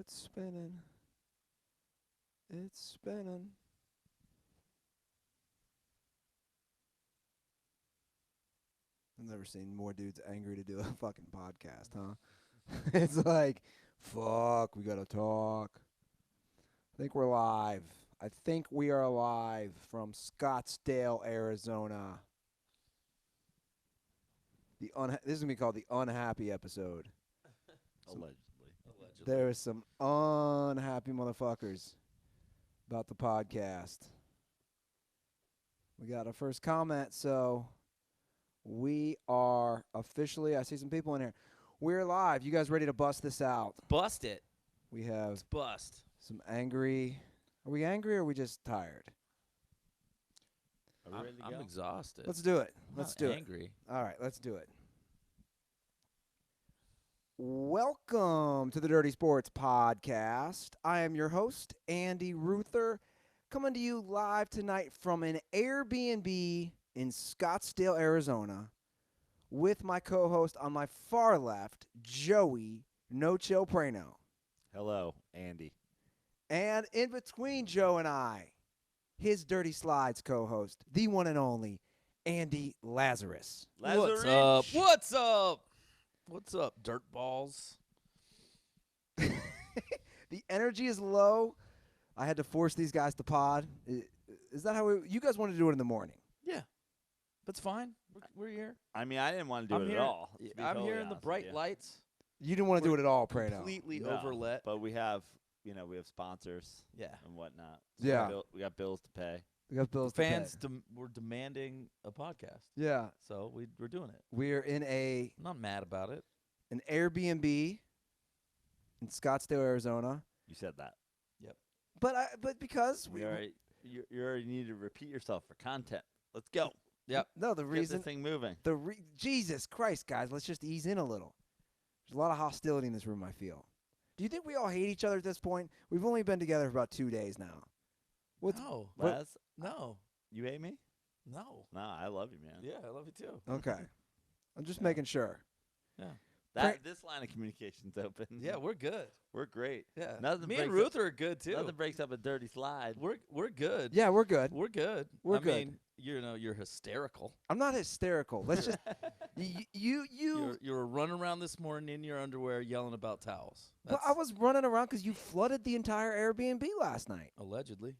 it's spinning. It's spinning. I've never seen more dudes angry to do a fucking podcast, huh? It's like, fuck, we gotta talk. I think we're live. I think we are live from Scottsdale, Arizona. This is gonna be called the unhappy episode. Allegedly. There's some unhappy motherfuckers about the podcast. We got our first comment, so we are officially, I see some people in here. We're live. You guys ready to bust this out? Bust it. We have Let's bust. some angry. Are we angry or are we just tired? Are we ready to go? I'm exhausted. Let's do it. I'm Let's not do angry. it. All right, let's do it. Welcome to the Dirty Sports Podcast. I am your host, Andy Ruther, coming to you live tonight from an Airbnb in Scottsdale, Arizona, with my co-host on my far left, Joey No Chill Praino. Hello, Andy. And in between Joe and I, his Dirty Slides co-host, the one and only, Andy Lazarus. What's up? What's up? What's up, dirt balls? The energy is low. I had to force these guys to pod. Is that how you guys want to do it in the morning? Yeah. That's fine. We're here. I mean, I didn't want to do I'm it here. at all. to be I'm totally here in the honest with bright you. lights. You didn't want to do it at all, Praino. Completely No, overlit. But we have, we have sponsors Yeah. and whatnot. Yeah. We got bills to pay. We got bills Fans to pay. were demanding a podcast. Yeah. So we're doing it. We're in I'm not mad about it. an Airbnb in Scottsdale, Arizona. You said that. But because we You already need to repeat yourself for content. Let's go. Yep. no the Get reason this thing moving. Jesus Christ, guys, let's just ease in a little. There's a lot of hostility in this room, I feel. Do you think we all hate each other at this point? We've only been together for about 2 days now. No. Les, No. you hate me? No. No, I love you, man. Yeah, I love you too. Okay. I'm just Yeah. making sure. Yeah. This line of communication's open. Yeah, we're good. We're great. Yeah. Nothing Me and breaks Ruth are good too. Nothing breaks up a dirty slide. We're good. Yeah, we're good. We're good. We're I good. mean, you're hysterical. I'm not hysterical. Let's just you You're running around this morning in your underwear yelling about towels. Well, I was running around because you flooded the entire Airbnb last night. Allegedly.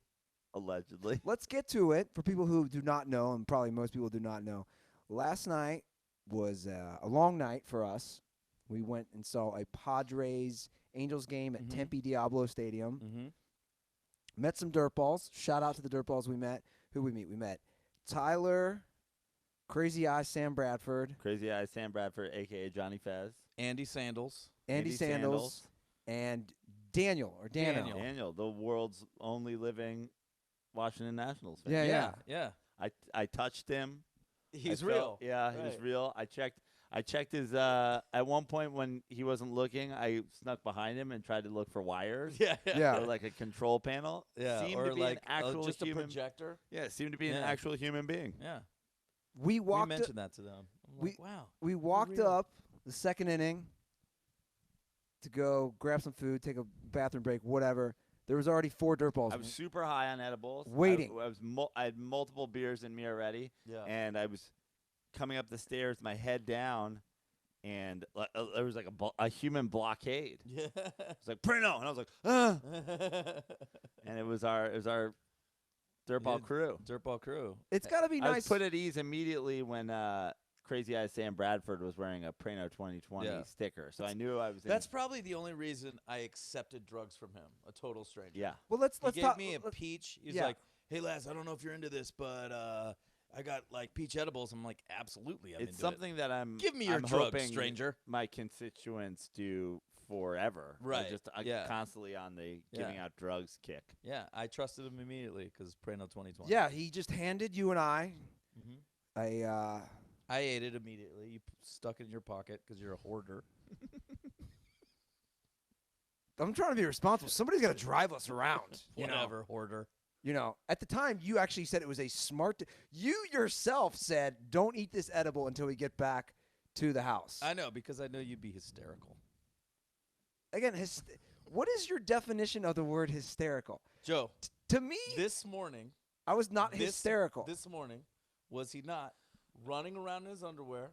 Allegedly. Let's get to it. For people who do not know, and probably most people do not know, last night was a long night for us. We went and saw a Padres Angels game at Mhm. Tempe Diablo Stadium. Mm-hmm. Met some dirtballs. Shout out to the dirtballs we met. Who we meet? We met Tyler, Crazy Eyes Sam Bradford, Crazy Eyes Sam Bradford, a.k.a. Johnny Fez. Andy Sandals. Andy Sandals, and Daniel. Daniel, the world's only living Washington Nationals fan. Yeah. Yeah. I touched him. He's I real. felt- yeah, he was Right. real. I checked his at one point when he wasn't looking, I snuck behind him and tried to look for wires. Yeah. Yeah. Or like a control panel. Yeah. Seemed or to be like an actual just human. a projector. Yeah, seemed to be an Yeah. actual human being. Yeah. We We walked. mentioned that to them. I'm we- like, wow. We walked real. up the second inning to go grab some food, take a bathroom break, whatever. There was already 4 dirtballs. I was super high on edibles. Waiting. I had multiple beers in me already, Yeah. and I was coming up the stairs, my head down, and there was like a human blockade. Yeah. It's like Praino, and I was like, ah, and it was our dirtball Yeah. crew. Dirtball crew. It's got to be I was nice. put at ease immediately when Crazy Eyes Sam Bradford was wearing a Praino 2020 Yeah. sticker, so I knew I was. That's probably the only reason I accepted drugs from him. A total stranger. yeah. well, let's He gave talk. me a let- peach. He's yeah. like, "Hey, Les, I don't know if you're into this, but I got like peach edibles." I'm like, "Absolutely, I'm It's into something that I'm. Give me your I'm drugs, hoping stranger." My constituents do forever. Right, Just yeah. constantly on the giving Yeah. out drugs kick. it." Yeah, I trusted him immediately because Praino 2020. Yeah, he just handed you and I hmm a. I ate it immediately. You stuck it in your pocket because you're a hoarder. I'm trying to be responsible. Somebody's got to drive us around. Whatever, hoarder. You know, at the time, you actually said it was a smart. You yourself said, "Don't eat this edible until we get back to the house." I know because I know you'd be hysterical. Again, What is your definition of the word hysterical? Joe, To me, this morning, I was not hysterical. This morning, was he not running around in his underwear,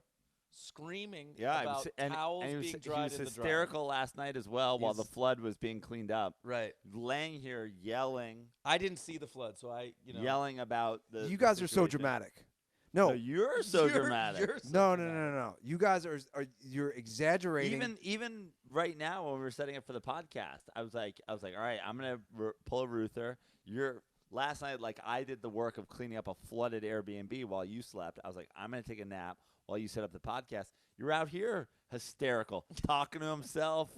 screaming Yeah, about towels and he was, being he dried was in the dryer? hysterical last night as well while the He's- flood was being cleaned up. Right. Laying here yelling, I didn't see the flood, so yelling about the You guys are so situation. dramatic. No, No, you're so dramatic. You're so no. dramatic. You guys are you're exaggerating. Even right now when we were setting up for the podcast, I was like, all right, I'm gonna pull a Ruther. Last night, like I did the work of cleaning up a flooded Airbnb while you slept. I was like, I'm gonna take a nap while you set up the podcast. You're out here hysterical, talking to himself,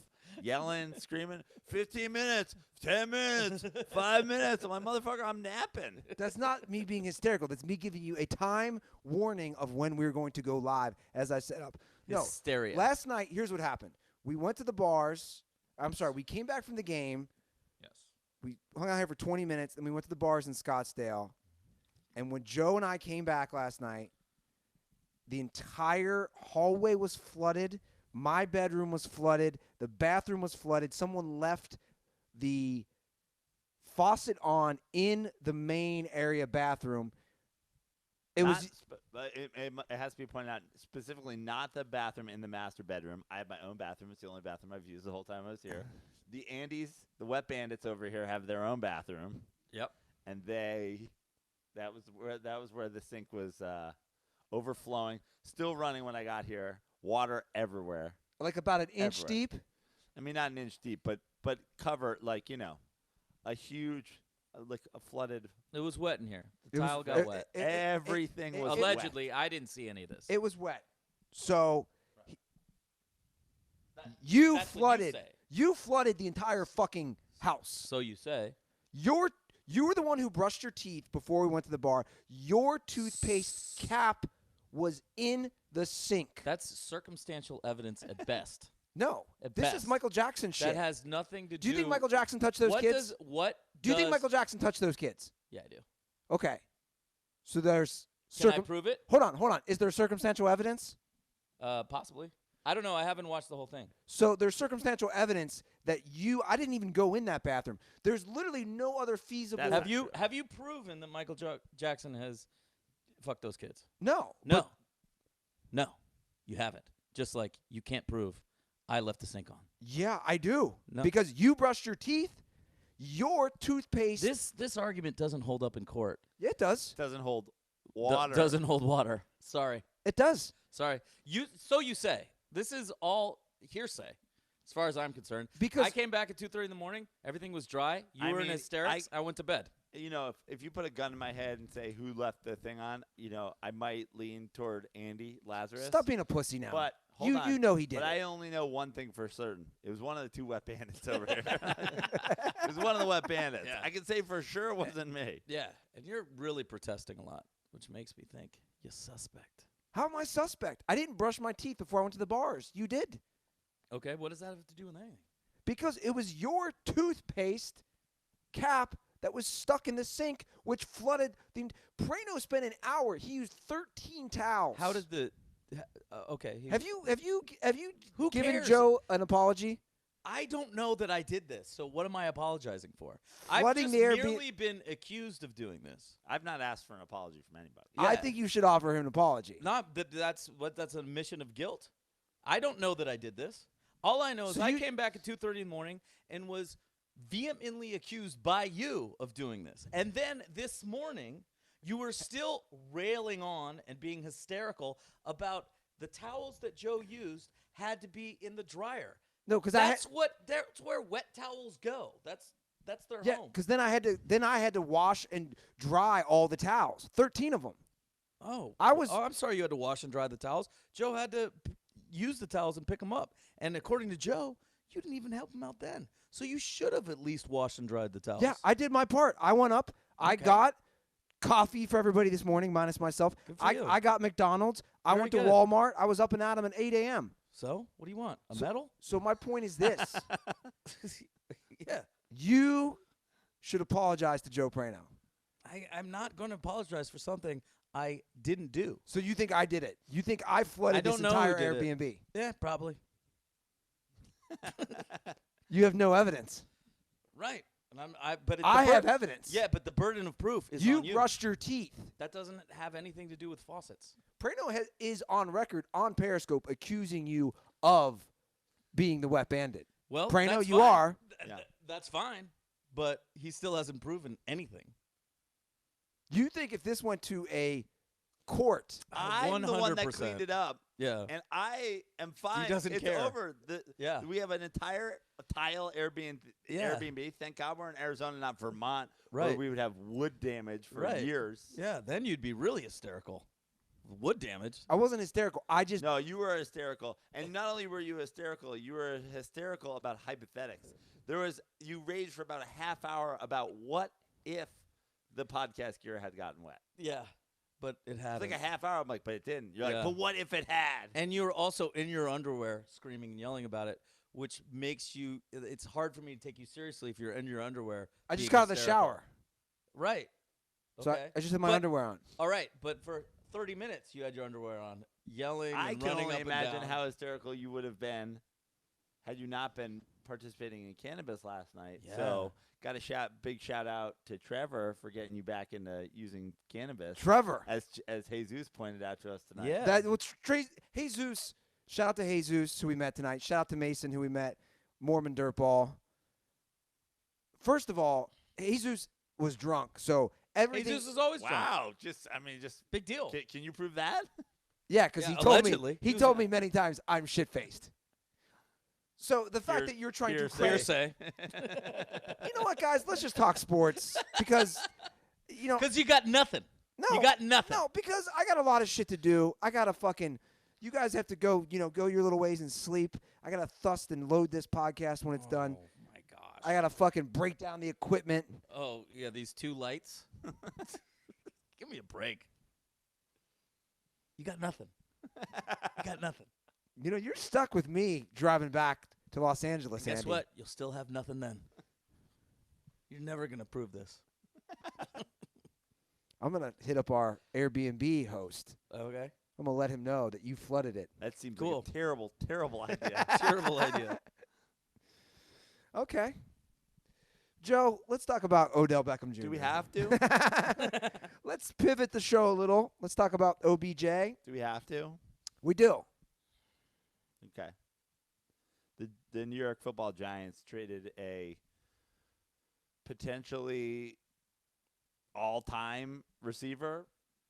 yelling, screaming. 15 minutes, 10 minutes, 5 minutes. I'm like, motherfucker, I'm napping. That's not me being hysterical. That's me giving you a time warning of when we're going to go live as I set up. No, Hysteria. last night, here's what happened. We went to the bars. I'm sorry, we came back from the game. Yes. We hung out here for 20 minutes, and we went to the bars in Scottsdale. And when Joe and I came back last night, the entire hallway was flooded. My bedroom was flooded. The bathroom was flooded. Someone left the faucet on in the main area bathroom. It But it has to be pointed out, specifically not the bathroom in the master bedroom. I have my own bathroom. It's the only bathroom I've used the whole time I was here. The the Wet Bandits over here, have their own bathroom. Yep. And that was where the sink was overflowing, still running when I got here. Water everywhere. like about an inch Everywhere. deep. I mean, not an inch deep, but cover like a huge, like a flooded. It was wet in here. The It was- tile got it- wet. Everything was Allegedly, wet. I didn't see any of this. It was wet. So That- you that's what you flooded. say. You flooded the entire fucking house. So you say. You were the one who brushed your teeth before we went to the bar. Your toothpaste cap was in the sink. That's circumstantial evidence at best. No, At this is best. Michael Jackson shit. That has nothing to do. Do you think Michael Jackson touched those what kids? Do Do you think Michael Jackson touched those kids? Yeah, I do. Okay. So there's Can I prove it? Hold on. Is there circumstantial evidence? Possibly. I don't know. I haven't watched the whole thing. So there's circumstantial evidence that I didn't even go in that bathroom. There's literally no other feasible. That's Have you proven that Michael Jackson has fucked those kids? No. No. No, you haven't. Just like you can't prove I left the sink on. Yeah, I do. No. Because you brushed your teeth. Your toothpaste. This argument doesn't hold up in court. Yeah, it does. Doesn't hold water. Doesn't hold water. Sorry. It does. Sorry. So you say. This is all hearsay, as far as I'm concerned. Because I came back at 2:30 in the morning. Everything was dry. You I were in mean, hysterics. I went to bed. If you put a gun in my head and say who left the thing on, I might lean toward Andy Lazarus. stop being a pussy now. But hold on. you know he did. But I only know one thing for certain. It was one of the two Wet Bandits over here. It was one of the Wet Bandits. Yeah. I can say for sure it wasn't me. Yeah, and you're really protesting a lot, which makes me think you're suspect. How am I suspect? I didn't brush my teeth before I went to the bars. You did. Okay, what does that have to do with anything? Because it was your toothpaste cap that was stuck in the sink, which flooded the. Praino spent an hour. He used 13 towels. How did the? Okay. Have you Who given cares? Joe an apology? I don't know that I did this, so what am I apologizing for? I've Flooding just the Airbnb merely been accused of doing this. I've not asked for an apology from anybody. I Yeah. think you should offer him an apology. Not that that's an admission of guilt. I don't know that I did this. All I know is So I you- came back at 2:30 in the morning and was vehemently accused by you of doing this. And then this morning, you were still railing on and being hysterical about the towels that Joe used had to be in the dryer. No, because That's where wet towels go. That's their yeah, home. because then I had to wash and dry all the towels, 13 of them. I'm sorry you had to wash and dry the towels. Joe had to use the towels and pick them up. And according to Joe, you didn't even help him out then. So you should have at least washed and dried the towels. Yeah, I did my part. I went up. I Okay. got coffee for everybody this morning, minus myself. Good for you. I got McDonald's. I Very went to good. Walmart. I was up and at 'em at 8 a.m. So what do you want? A medal? So my point is this. Yeah. You should apologize to Joe Praino. I'm not going to apologize for something I didn't do. So you think I did it? You think I flooded I don't this know who entire did it. Airbnb? Yeah, probably. You have no evidence. Right. And but I have evidence. Yeah, but the burden of proof is You on you. brushed your teeth. That doesn't have anything to do with faucets. Praino is on record on Periscope accusing you of being the wet bandit. Well, Praino, that's you fine. are. Yeah. That's fine, but he still hasn't proven anything. You think if this went to a court, I'm the one that 100%. cleaned it up. Yeah. And I am fine. doesn't it's care. over. Yeah. We have an entire tile Airbnb. Yeah. Airbnb. Thank God we're in Arizona, not Vermont, where Right. we would have wood damage for Right. years. Yeah, then you'd be really hysterical. Wood damage. I wasn't hysterical. I just No, you were hysterical. And not only were you were hysterical about hypothetics. You raged for about a half hour about what if the podcast gear had gotten wet. Yeah, but it had. It's like a half hour. I'm like, but it didn't. You're Yeah. like, but what if it had? And you're also in your underwear screaming and yelling about it, which makes you. It's hard for me to take you seriously if you're in your underwear. I just being got out of the hysterical. shower. Right. So Okay. I just had my But- underwear on. All right, but for 30 minutes you had your underwear on, yelling I and can running only up and imagine down. how hysterical you would have been had you not been participating in cannabis last night. Yeah. So got a big shout out to Trevor for getting you back into using cannabis. Trevor. As Jesus pointed out to us tonight. Yeah. That was Jesus. Shout out to Jesus, who we met tonight. Shout out to Mason, who we met. Mormon Dirtball. First of all, Jesus was drunk, so everything. Jesus is always drunk. Wow. Just Big deal. can you prove that? Yeah, because Yeah, he told allegedly. me. He He was told drunk. me many times I'm shit faced. So the fact that you're trying to hearsay. you know what, guys? Let's just talk sports because Because you got nothing. no, You got nothing. No, because I got a lot of shit to do. I gotta You guys have to go. Go your little ways and sleep. I gotta thust and load this podcast when it's done. Oh my gosh. I gotta fucking break down the equipment. Oh yeah, these two lights. Give me a break. You got nothing. You got nothing. You're stuck with me driving back to Los Angeles. Guess Andy. what? You'll still have nothing then. You're never gonna prove this. I'm gonna hit up our Airbnb host. Okay. I'm gonna let him know that you flooded it. That seems Cool. like a terrible, terrible idea. Terrible idea. Okay. Joe, let's talk about Odell Beckham Jr. Do we have to? Let's pivot the show a little. Let's talk about OBJ. Do we have to? We do. Okay. The New York Football Giants traded a potentially all-time receiver.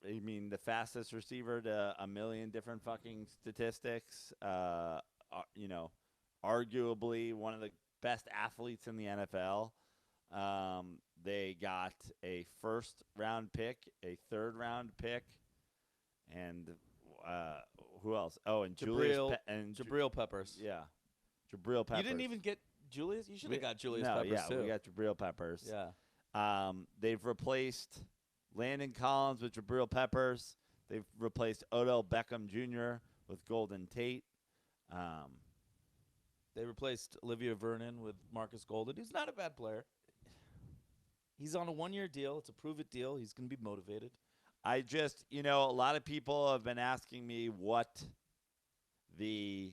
I mean, the fastest receiver to a million different fucking statistics. Arguably one of the best athletes in the NFL. They got a first-round pick, a third-round pick, and who else? Oh, and Jabril Peppers. Yeah, Jabril Peppers. You didn't even get Julius? You should have got Julius no, Peppers yeah, too. we got Jabril Peppers. Yeah. They've replaced Landon Collins with Jabril Peppers. They've replaced Odell Beckham Jr. with Golden Tate. They replaced Olivia Vernon with Marcus Golden. He's not a bad player. He's on a one-year deal. It's a prove-it deal. He's going to be motivated. I just, a lot of people have been asking me what the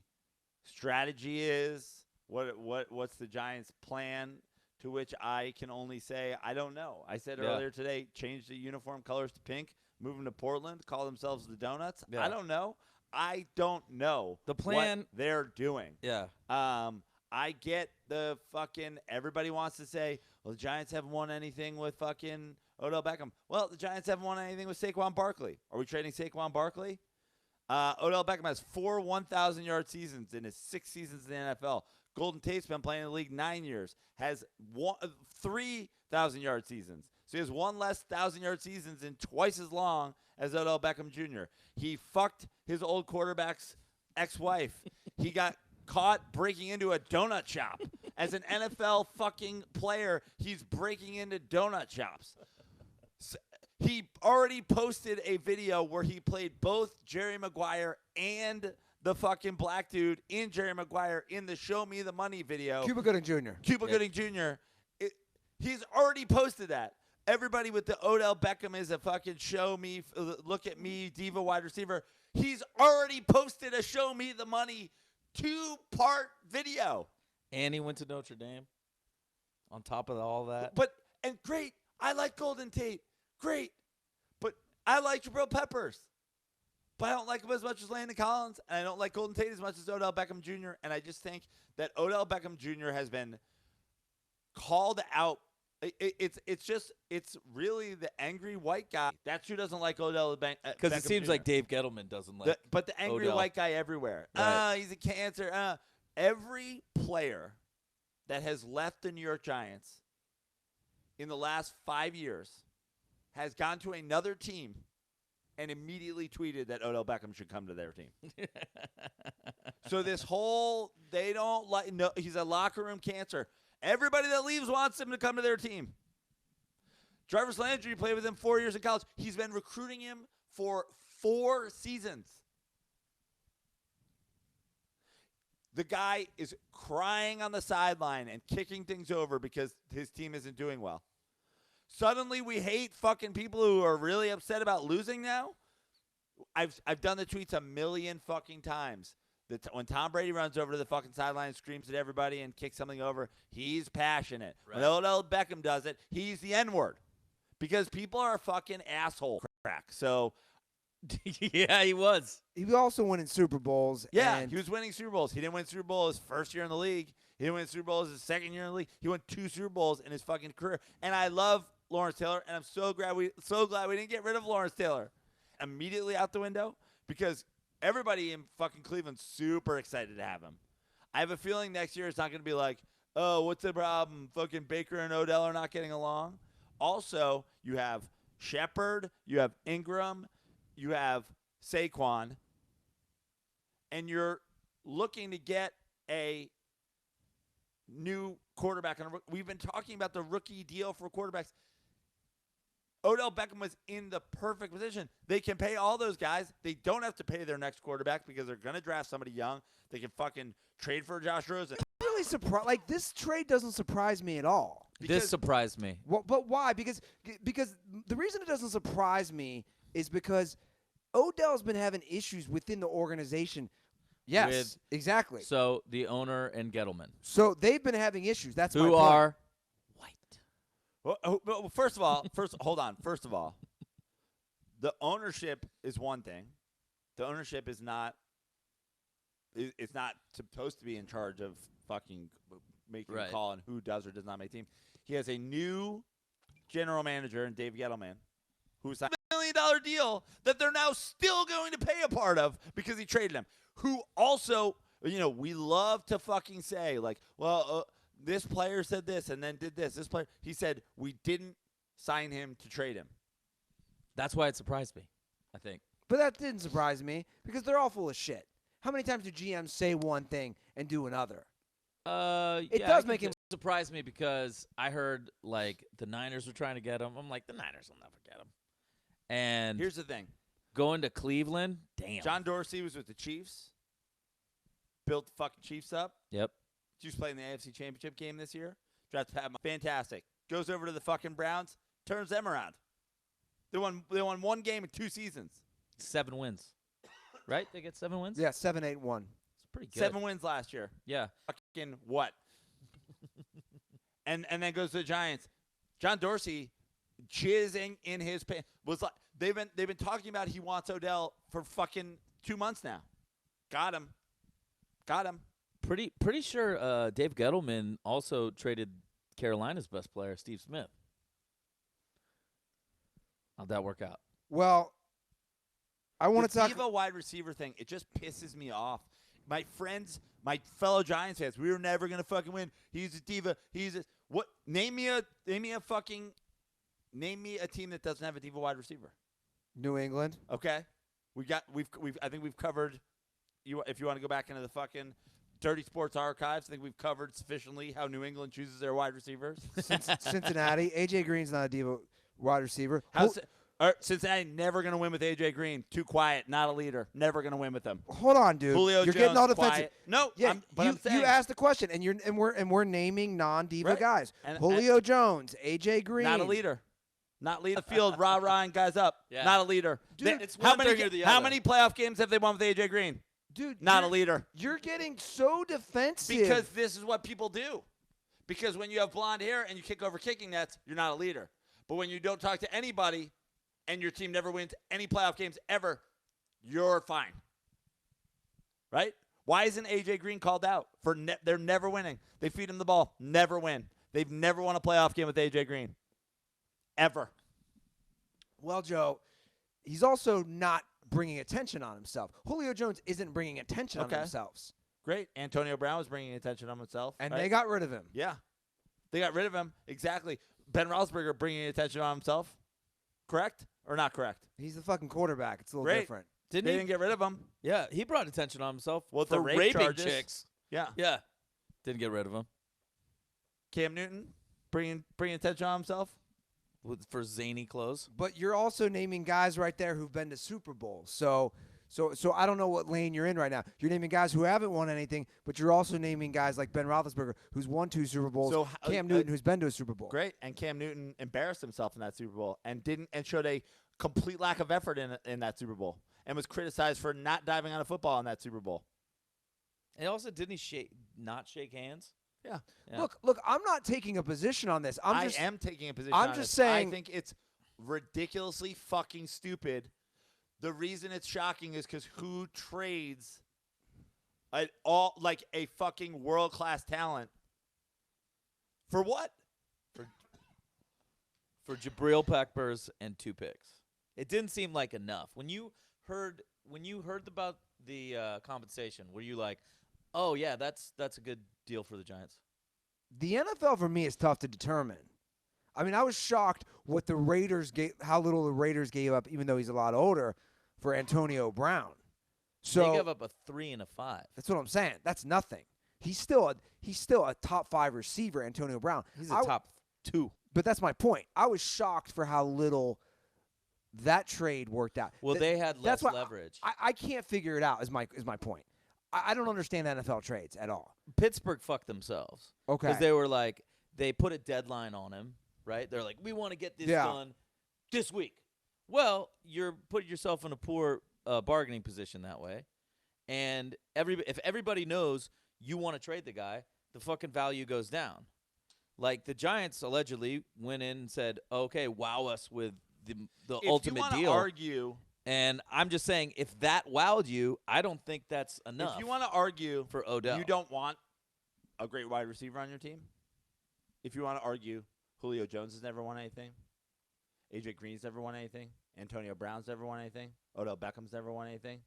strategy is, what's the Giants' plan, to which I can only say I don't know. I said earlier today, change the uniform colors to pink, move them to Portland, call themselves the Donuts. Yeah. I don't know. I don't know The plan- what they're doing. Yeah. I get the fucking everybody wants to say, well, the Giants haven't won anything with fucking Odell Beckham. Well, the Giants haven't won anything with Saquon Barkley. Are we trading Saquon Barkley? Odell Beckham has 4 1,000-yard seasons in his 6 seasons in the NFL. Golden Tate's been playing in the league 9 years, has 3,000-yard seasons. So he has one less 1,000-yard seasons in twice as long as Odell Beckham Jr. He fucked his old quarterback's ex-wife. He got caught breaking into a donut shop. As an NFL fucking player, he's breaking into donut shops. So he already posted a video where he played both Jerry Maguire and the fucking black dude in Jerry Maguire in the Show Me the Money video. Cuba Gooding Jr. Gooding Jr. He's already posted that. Everybody with the Odell Beckham is a fucking show me, look at me, diva wide receiver. He's already posted a Show Me the Money 2-part video. And he went to Notre Dame. On top of all that. And great. I like Golden Tate. Great. But I like Jabril Peppers. But I don't like him as much as Landon Collins, and I don't like Golden Tate as much as Odell Beckham Jr., and I just think that Odell Beckham Jr. has been called out. It's really the angry white guy. That's who doesn't like Odell Beckham Jr. Because it seems like Dave Gettleman doesn't like But the angry Odell. white guy everywhere. Right. He's a cancer. Every player that has left the New York Giants in the last 5 years has gone to another team and immediately tweeted that Odell Beckham should come to their team. So this whole, they don't like, no, he's a locker room cancer. Everybody that leaves wants him to come to their team. Jarvis Landry played with him 4 years in college. He's been recruiting him for 4 seasons. The guy is crying on the sideline and kicking things over because his team isn't doing well. Suddenly we hate fucking people who are really upset about losing now. I've done the tweets a million fucking times. When Tom Brady runs over to the fucking sideline and screams at everybody and kicks something over, he's passionate. Right. When Odell Beckham does it, he's the N-word. Because people are fucking asshole crack. So, yeah, he was. He also won in Super Bowls. Yeah, and he was winning Super Bowls. He didn't win Super Bowl his first year in the league. He didn't win Super Bowls his second year in the league. He won 2 Super Bowls in his fucking career. And I love Lawrence Taylor, and I'm so glad we didn't get rid of Lawrence Taylor immediately out the window because everybody in fucking Cleveland's super excited to have him. I have a feeling next year it's not going to be like, oh, what's the problem? Fucking Baker and Odell are not getting along. Also, you have Shepard, you have Ingram, you have Saquon, and you're looking to get a new quarterback. We've been talking about the rookie deal for quarterbacks. Odell Beckham was in the perfect position. They can pay all those guys. They don't have to pay their next quarterback because they're going to draft somebody young. They can fucking trade for Josh Rosen. Really surprised. Like, this trade doesn't surprise me at all. This surprised me. Well, but why? Because the reason it doesn't surprise me is because Odell's been having issues within the organization. Yes, exactly. So the owner and Gettleman. So they've been having issues. That's my who point. are white. Well, first of all, hold on. First of all, the ownership is one thing. The ownership is not. It's not supposed to be in charge of fucking making a call on who does or does not make team. He has a new general manager in Dave Gettleman, who signed a $1 million deal that they're now still going to pay a part of because he traded him. Who also, we love to fucking say, like, well, this player said this and then did this. This player, he said, we didn't sign him to trade him. That's why it surprised me, I think. But that didn't surprise me because they're all full of shit. How many times do GMs say one thing and do another? It does make him surprise me because I heard like the Niners were trying to get him. I'm like, the Niners will never get him. And here's the thing. Going to Cleveland, damn. John Dorsey was with the Chiefs. Built the fucking Chiefs up. Yep. Chiefs playing the AFC Championship game this year. Drafted Pat Mahomes. Fantastic. Goes over to the fucking Browns. Turns them around. They won one game in 2 seasons. 7 wins. Right? They get 7 wins? Yeah, 7-8-1. It's pretty good. 7 wins last year. Yeah. Fucking what? and then goes to the Giants. John Dorsey, jizzing in his pants, was like they've been talking about he wants Odell for fucking 2 months now. Got him. Pretty sure Dave Gettleman also traded Carolina's best player, Steve Smith. How'd that work out? Well, I want to talk. The diva wide receiver thing, it just pisses me off. My friends, my fellow Giants fans, we were never gonna fucking win. He's a diva. What? Name me a team that doesn't have a diva wide receiver. New England. Okay, I think we've covered. If you want to go back into the fucking Dirty Sports archives, I think we've covered sufficiently how New England chooses their wide receivers. Cincinnati. AJ Green's not a diva wide receiver. Cincinnati never going to win with A.J. Green. Too quiet, not a leader. Never going to win with them. Hold on, dude. Julio You're Jones, getting all defensive. quiet. No, yeah, I'm saying you asked the question, and we're naming non-diva right. guys. And Julio Jones, A.J. Green. Not a leader. Not lead the field, rah-rah, and guys up. Yeah. Not a leader. Dude, it's how one many thing or the How other. many playoff games have they won with A.J. Green? Dude, Not a leader. You're getting so defensive. Because this is what people do. Because when you have blonde hair and you kick over kicking nets, you're not a leader. But when you don't talk to anybody and your team never wins any playoff games ever, you're fine. Right? Why isn't A.J. Green called out? They're never winning. They feed him the ball. Never win. They've never won a playoff game with A.J. Green. Ever. Well, Joe, he's also not bringing attention on himself. Julio Jones isn't bringing attention on themselves. Great. Antonio Brown was bringing attention on himself. And right? they got rid of him. Yeah. They got rid of him. Exactly. Ben Roethlisberger bringing attention on himself. Correct or not correct? He's the fucking quarterback. It's a little different. They didn't get rid of him. Yeah, he brought attention on himself With for the rape raping charges. chicks. Yeah. Yeah. Didn't get rid of him. Cam Newton bringing attention on himself. For zany clothes. But you're also naming guys right there who've been to Super Bowls. So I don't know what lane you're in right now. You're naming guys who haven't won anything, but you're also naming guys like Ben Roethlisberger, who's won 2 Super Bowls. So, Cam Newton, who's been to a Super Bowl. Great. And Cam Newton embarrassed himself in that Super Bowl and showed a complete lack of effort in that Super Bowl and was criticized for not diving on a football in that Super Bowl. And also, didn't he not shake hands? Yeah. Look, I'm not taking a position on this. I am taking a position I'm on just this. saying. I think it's ridiculously fucking stupid. The reason it's shocking is because who trades a fucking world-class talent for what? For Jabril Peppers and 2 picks. It didn't seem like enough. When you heard about the compensation, were you like, oh yeah, that's a good deal for the Giants? The NFL for me is tough to determine. I mean, I was shocked how little the Raiders gave up, even though he's a lot older, for Antonio Brown. So they gave up a 3 and a 5. That's what I'm saying. That's nothing. He's still a top 5 receiver, Antonio Brown. He's a top 2. But that's my point. I was shocked for how little that trade worked out. Well, they had less leverage. I can't figure it out. Is my point. I don't understand NFL trades at all. Pittsburgh fucked themselves. Okay. Because they were like, they put a deadline on him, right? They're like, we want to get this done this week. Well, you're putting yourself in a poor bargaining position that way. And if everybody knows you want to trade the guy, the fucking value goes down. Like the Giants allegedly went in and said, okay, wow us with the ultimate deal. If you want to argue. And I'm just saying, if that wowed you, I don't think that's enough. If you want to argue for Odell, you don't want a great wide receiver on your team. If you want to argue, Julio Jones has never won anything. A.J. Green's never won anything. Antonio Brown's never won anything. Odell Beckham's never won anything.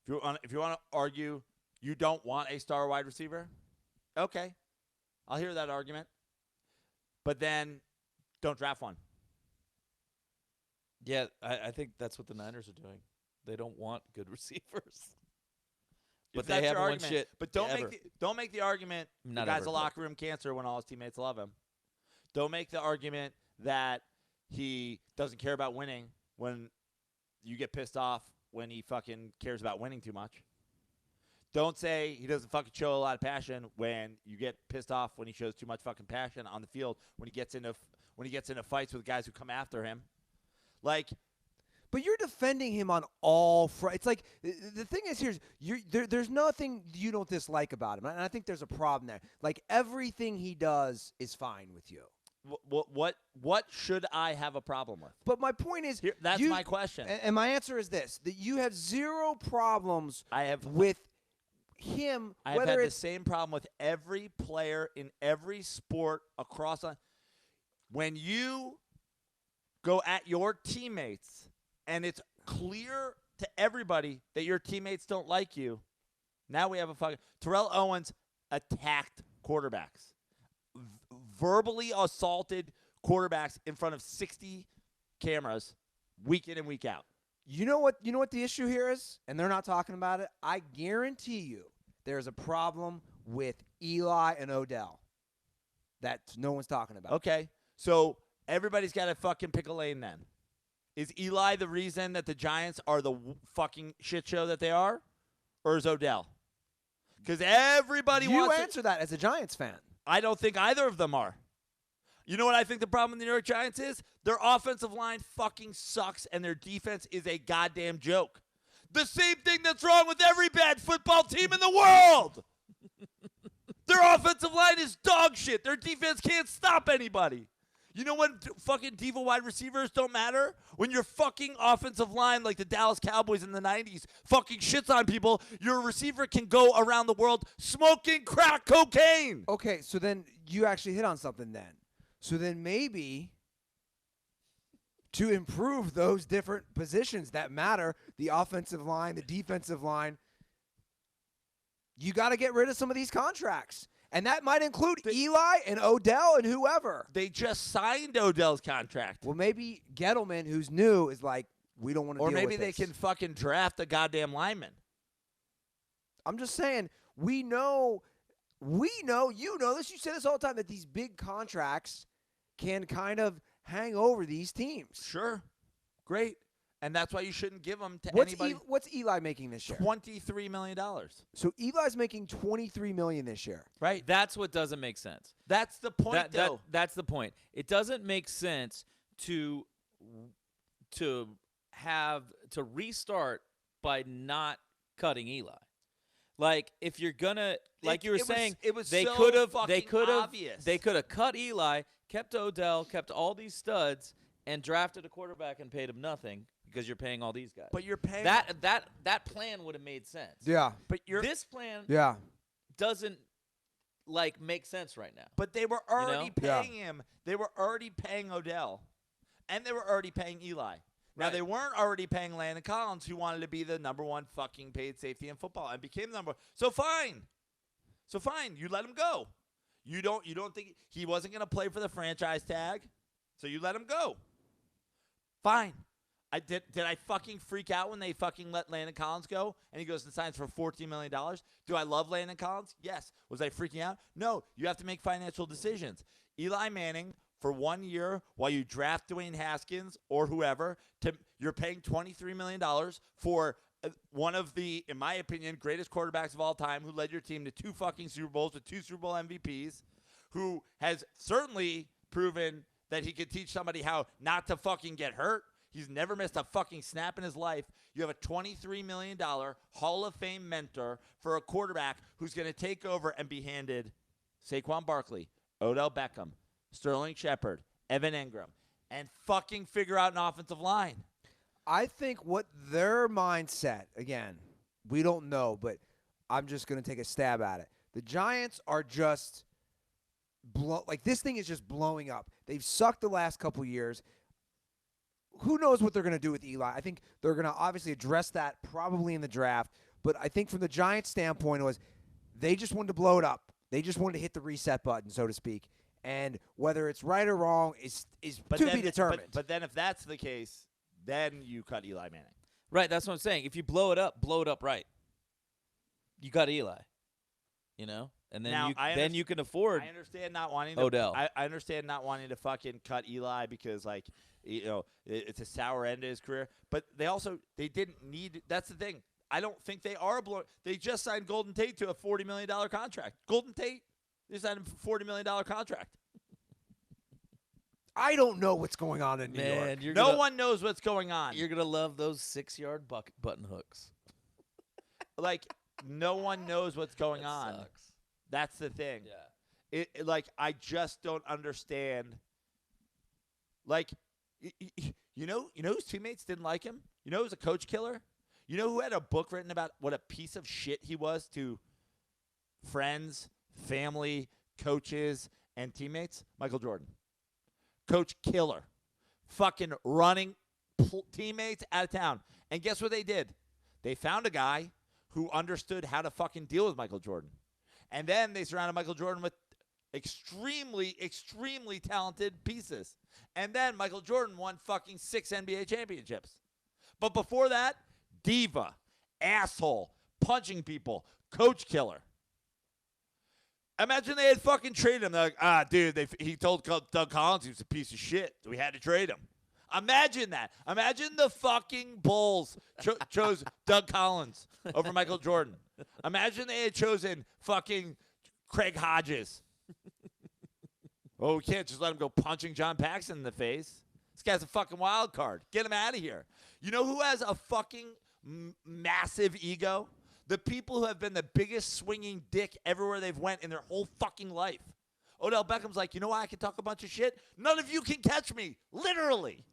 If you want to argue, you don't want a star wide receiver. Okay, I'll hear that argument. But then, don't draft one. Yeah, I think that's what the Niners are doing. They don't want good receivers. But they haven't won shit. But don't make the argument the guy's a locker room cancer when all his teammates love him. Don't make the argument that he doesn't care about winning when you get pissed off when he fucking cares about winning too much. Don't say he doesn't fucking show a lot of passion when you get pissed off when he shows too much fucking passion on the field when he gets into fights with guys who come after him. But you're defending him on all fronts. It's like the thing is there's nothing you don't dislike about him, and I think there's a problem there. Like everything he does is fine with you. What should I have a problem with? But my point is, that's my question. And my answer is this: that you have zero problems with him. I've had the same problem with every player in every sport across. When you go at your teammates, and it's clear to everybody that your teammates don't like you. Now we have a fucking Terrell Owens attacked quarterbacks, verbally assaulted quarterbacks in front of 60 cameras, week in and week out. You know what the issue here is, and they're not talking about it. I guarantee you, there's a problem with Eli and Odell that no one's talking about. Okay, so everybody's got to fucking pick a lane then. Is Eli the reason that the Giants are the fucking shit show that they are? Or is Odell? Because everybody wants You answer that as a Giants fan. I don't think either of them are. You know what I think the problem with the New York Giants is? Their offensive line fucking sucks, and their defense is a goddamn joke. The same thing that's wrong with every bad football team in the world. Their offensive line is dog shit. Their defense can't stop anybody. You know when fucking diva wide receivers don't matter? When your fucking offensive line, like the Dallas Cowboys in the 90s, fucking shits on people, your receiver can go around the world smoking crack cocaine. Okay, so then you actually hit on something then. So then maybe to improve those different positions that matter, the offensive line, the defensive line, you got to get rid of some of these contracts. And that might include Eli and Odell and whoever. They just signed Odell's contract. Well, maybe Gettleman, who's new, is like, we don't want to deal with this. Or maybe they can fucking draft a goddamn lineman. I'm just saying, we know, you know this, you say this all the time, that these big contracts can kind of hang over these teams. Sure. Great. And that's why you shouldn't give them to What's anybody. What's Eli making this year? $23 million. So Eli's making $23 million this year. Right. That's what doesn't make sense. That's the point, though. That's the point. It doesn't make sense to restart by not cutting Eli. Like, if you're gonna, like you were saying, they could have cut Eli, kept Odell, kept all these studs, and drafted a quarterback and paid him nothing because you're paying all these guys. But you're paying that plan would have made sense. Yeah. But this plan doesn't make sense right now. But they were already paying him. They were already paying Odell, and they were already paying Eli. Now, they weren't already paying Landon Collins, who wanted to be the number one fucking paid safety in football, and became the number one. So fine. You let him go. You don't think he wasn't going to play for the franchise tag, so you let him go. Fine. Did I fucking freak out when they fucking let Landon Collins go and he goes and signs for $14 million? Do I love Landon Collins? Yes. Was I freaking out? No. You have to make financial decisions. Eli Manning, for 1 year, while you draft Dwayne Haskins or whoever, you're paying $23 million for one of the, in my opinion, greatest quarterbacks of all time, who led your team to 2 fucking Super Bowls with 2 Super Bowl MVPs, who has certainly proven that he could teach somebody how not to fucking get hurt. He's never missed a fucking snap in his life. You have a $23 million Hall of Fame mentor for a quarterback who's going to take over and be handed Saquon Barkley, Odell Beckham, Sterling Shepard, Evan Ingram, and fucking figure out an offensive line. I think what their mindset, again, we don't know, but I'm just going to take a stab at it. The Giants are just, this thing is just blowing up. They've sucked the last couple years. Who knows what they're going to do with Eli? I think they're going to obviously address that probably in the draft. But I think from the Giants' standpoint, it was they just wanted to blow it up. They just wanted to hit the reset button, so to speak. And whether it's right or wrong is to be determined. But then if that's the case, then you cut Eli Manning. Right, that's what I'm saying. If you blow it up right. You got Eli, and then now, you can afford. I understand not wanting Odell. I understand not wanting to fucking cut Eli because it's a sour end to his career. But they didn't need. That's the thing. I don't think they are blowing. They just signed Golden Tate to a $40 million contract. Golden Tate, they signed him for $40 million contract. I don't know what's going on in New York. No one knows what's going on. You're gonna love those 6-yard button hooks. No one knows what's going on. Sucks. That's the thing. Yeah. I just don't understand. You know whose teammates didn't like him? You know who's a coach killer? You know who had a book written about what a piece of shit he was to friends, family, coaches, and teammates? Michael Jordan. Coach killer. Fucking running teammates out of town. And guess what they did? They found a guy who understood how to fucking deal with Michael Jordan. And then they surrounded Michael Jordan with extremely, extremely talented pieces. And then Michael Jordan won fucking 6 NBA championships. But before that, diva, asshole, punching people, coach killer. Imagine they had fucking traded him. They're like, dude, he told Doug Collins he was a piece of shit. So we had to trade him. Imagine that. Imagine the fucking Bulls chose Doug Collins over Michael Jordan. Imagine they had chosen fucking Craig Hodges. Oh, we can't just let him go punching John Paxson in the face. This guy's a fucking wild card. Get him out of here. You know who has a fucking massive ego, the people who have been the biggest swinging dick everywhere they've went in their whole fucking life. Odell Beckham's like, you know why I can talk a bunch of shit? None of you can catch me. Literally.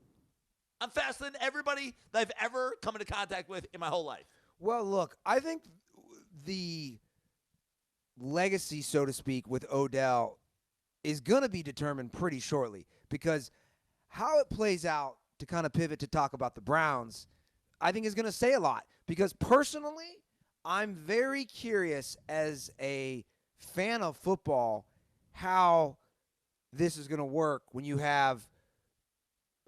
I'm faster than everybody that I've ever come into contact with in my whole life. Well, look, I think the legacy, so to speak, with Odell is going to be determined pretty shortly, because how it plays out, to kind of pivot to talk about the Browns, I think is going to say a lot. Because personally, I'm very curious as a fan of football how this is going to work when you have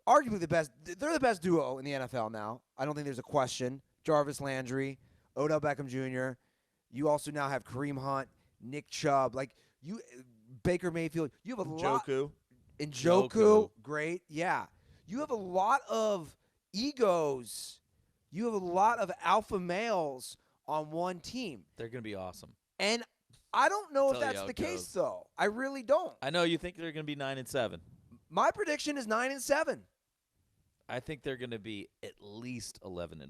arguably they're the best duo in the NFL now. I don't think there's a question. Jarvis Landry, Odell Beckham Jr. You also now have Kareem Hunt, Nick Chubb, Baker Mayfield. You have a lot. Njoku, great. Yeah. You have a lot of egos. You have a lot of alpha males on one team. They're going to be awesome. And I don't know if that's the case, though. I really don't. I know you think they're going to be 9-7. My prediction is 9-7. I think they're going to be at least 11-5.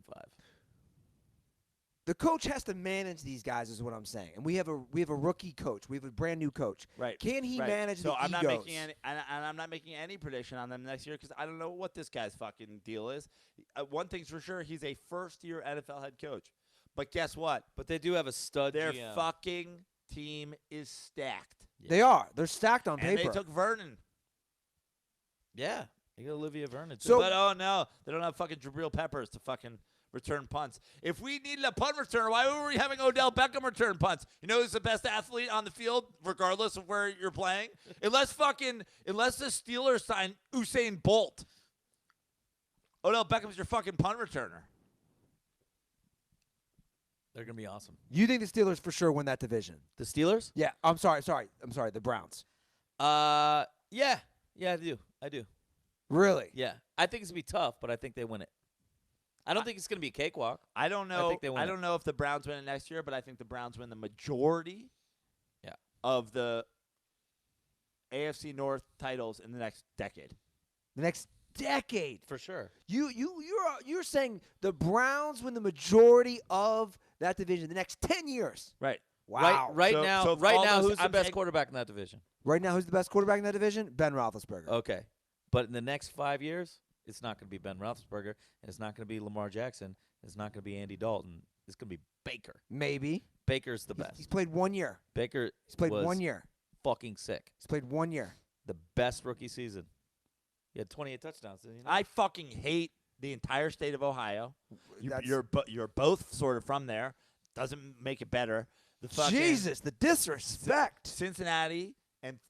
The coach has to manage these guys, is what I'm saying. And we have a rookie coach. We have a brand new coach. Right. Can he manage the I'm egos? not making I'm not making any prediction on them next year because I don't know what this guy's fucking deal is. One thing's for sure, he's a first-year NFL head coach. But guess what? But they do have a stud Their GM. fucking team is stacked. Yeah. They are. They're stacked on And paper. they took Vernon. Yeah. They got Olivia Vernon, too. So- But oh no, they don't have fucking Jabril Peppers to fucking return punts. If we needed a punt returner, why were we having Odell Beckham return punts? You know who's the best athlete on the field, regardless of where you're playing? Unless the Steelers sign Usain Bolt. Odell Beckham's your fucking punt returner. They're going to be awesome. You think the Steelers for sure win that division? The Steelers? Yeah. I'm sorry. The Browns. Yeah. Yeah, I do. Really? Yeah. I think it's going to be tough, but I think they win it. I don't think it's going to be a cakewalk. I don't know. I think they win I don't know if the Browns win it next year, but I think the Browns win the majority of the AFC North titles in the next decade. The next decade. For sure. You're saying the Browns win the majority of that division the next 10 years. Right. Wow. Right So now, if all those- who's the I'm best saying- quarterback in that division? Right now, who's the best quarterback in that division? Ben Roethlisberger. Okay. But in the next 5 years, it's not going to be Ben Roethlisberger, and it's not going to be Lamar Jackson. It's not going to be Andy Dalton. It's going to be Baker. Maybe. Baker's the best. He's played 1 year. Baker He's played was 1 year. fucking sick. He's played 1 year. The best rookie season. He had 28 touchdowns, didn't he? I fucking hate the entire state of Ohio. That's- You're both sort of from there. Doesn't make it better. The fucking Jesus, the disrespect. Cincinnati and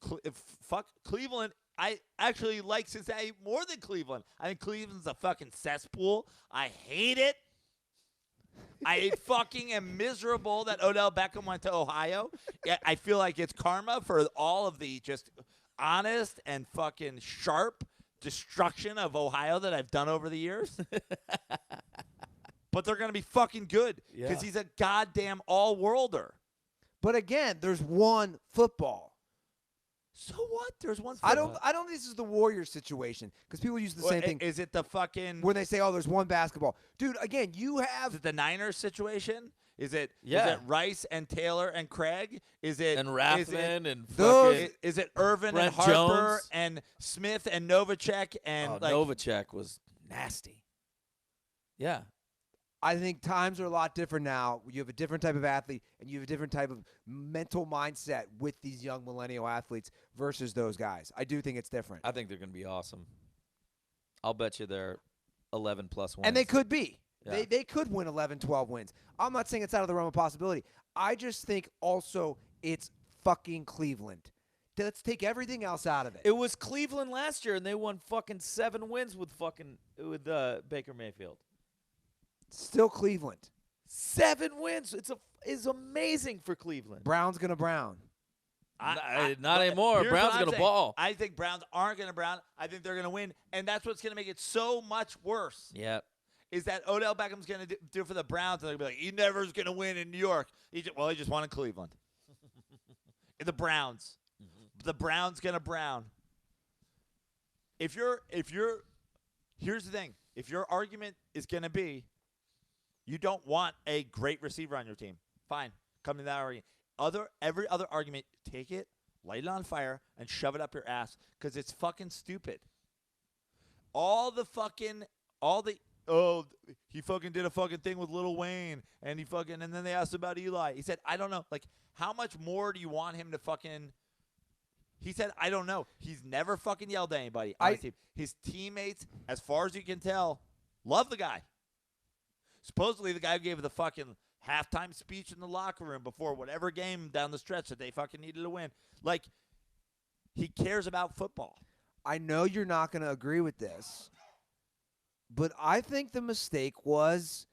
fuck Cleveland. I actually like Cincinnati more than Cleveland. I think Cleveland's a fucking cesspool. I hate it. I fucking am miserable that Odell Beckham went to Ohio. I feel like it's karma for all of the just honest and fucking sharp destruction of Ohio that I've done over the years. But they're going to be fucking good because he's a goddamn all-worlder. But again, there's one football. So what? There's one. I don't think this is the Warriors situation because people use the same thing Is it the fucking? when they say, "Oh, there's one basketball." Dude, again, you Is have it the Niners situation? Is it? Yeah. Is it Rice and Taylor and Craig? Is it? And is Rathman and those- fucking Is it Irvin Brent and Harper Jones? and Smith and Novacek and Novacek was nasty. Yeah. I think times are a lot different now. You have a different type of athlete, and you have a different type of mental mindset with these young millennial athletes versus those guys. I do think it's different. I think they're going to be awesome. I'll bet you they're 11+ wins. And they could be. Yeah. They could win 11, 12 wins. I'm not saying it's out of the realm of possibility. I just think also it's fucking Cleveland. Let's take everything else out of it. It was Cleveland last year, and they won fucking 7 wins with Baker Mayfield. Still Cleveland. 7 wins. It's amazing for Cleveland. Brown's going to Brown. Not anymore. here's Brown's what I'm going to saying. ball. I think Browns aren't going to Brown. I think they're going to win, and that's what's going to make it so much worse. Yeah. Is that Odell Beckham's going to do for the Browns? And they're going to be like, he never is going to win in New York. He just won in Cleveland. The Browns. The Browns going to Brown. Here's the thing. If your argument is going to be, You don't want a great receiver on your team. Fine. Come to that argument. Every other argument, take it, light it on fire, and shove it up your ass because it's fucking stupid. He fucking did a fucking thing with Lil Wayne, and then they asked about Eli. He said, I don't know. Like, how much more do you want him to fucking? He said, I don't know. He's never fucking yelled at anybody on his team. His teammates, as far as you can tell, love the guy. Supposedly, the guy who gave the fucking halftime speech in the locker room before whatever game down the stretch that they fucking needed to win. Like, he cares about football. I know you're not going to agree with this, but I think the mistake was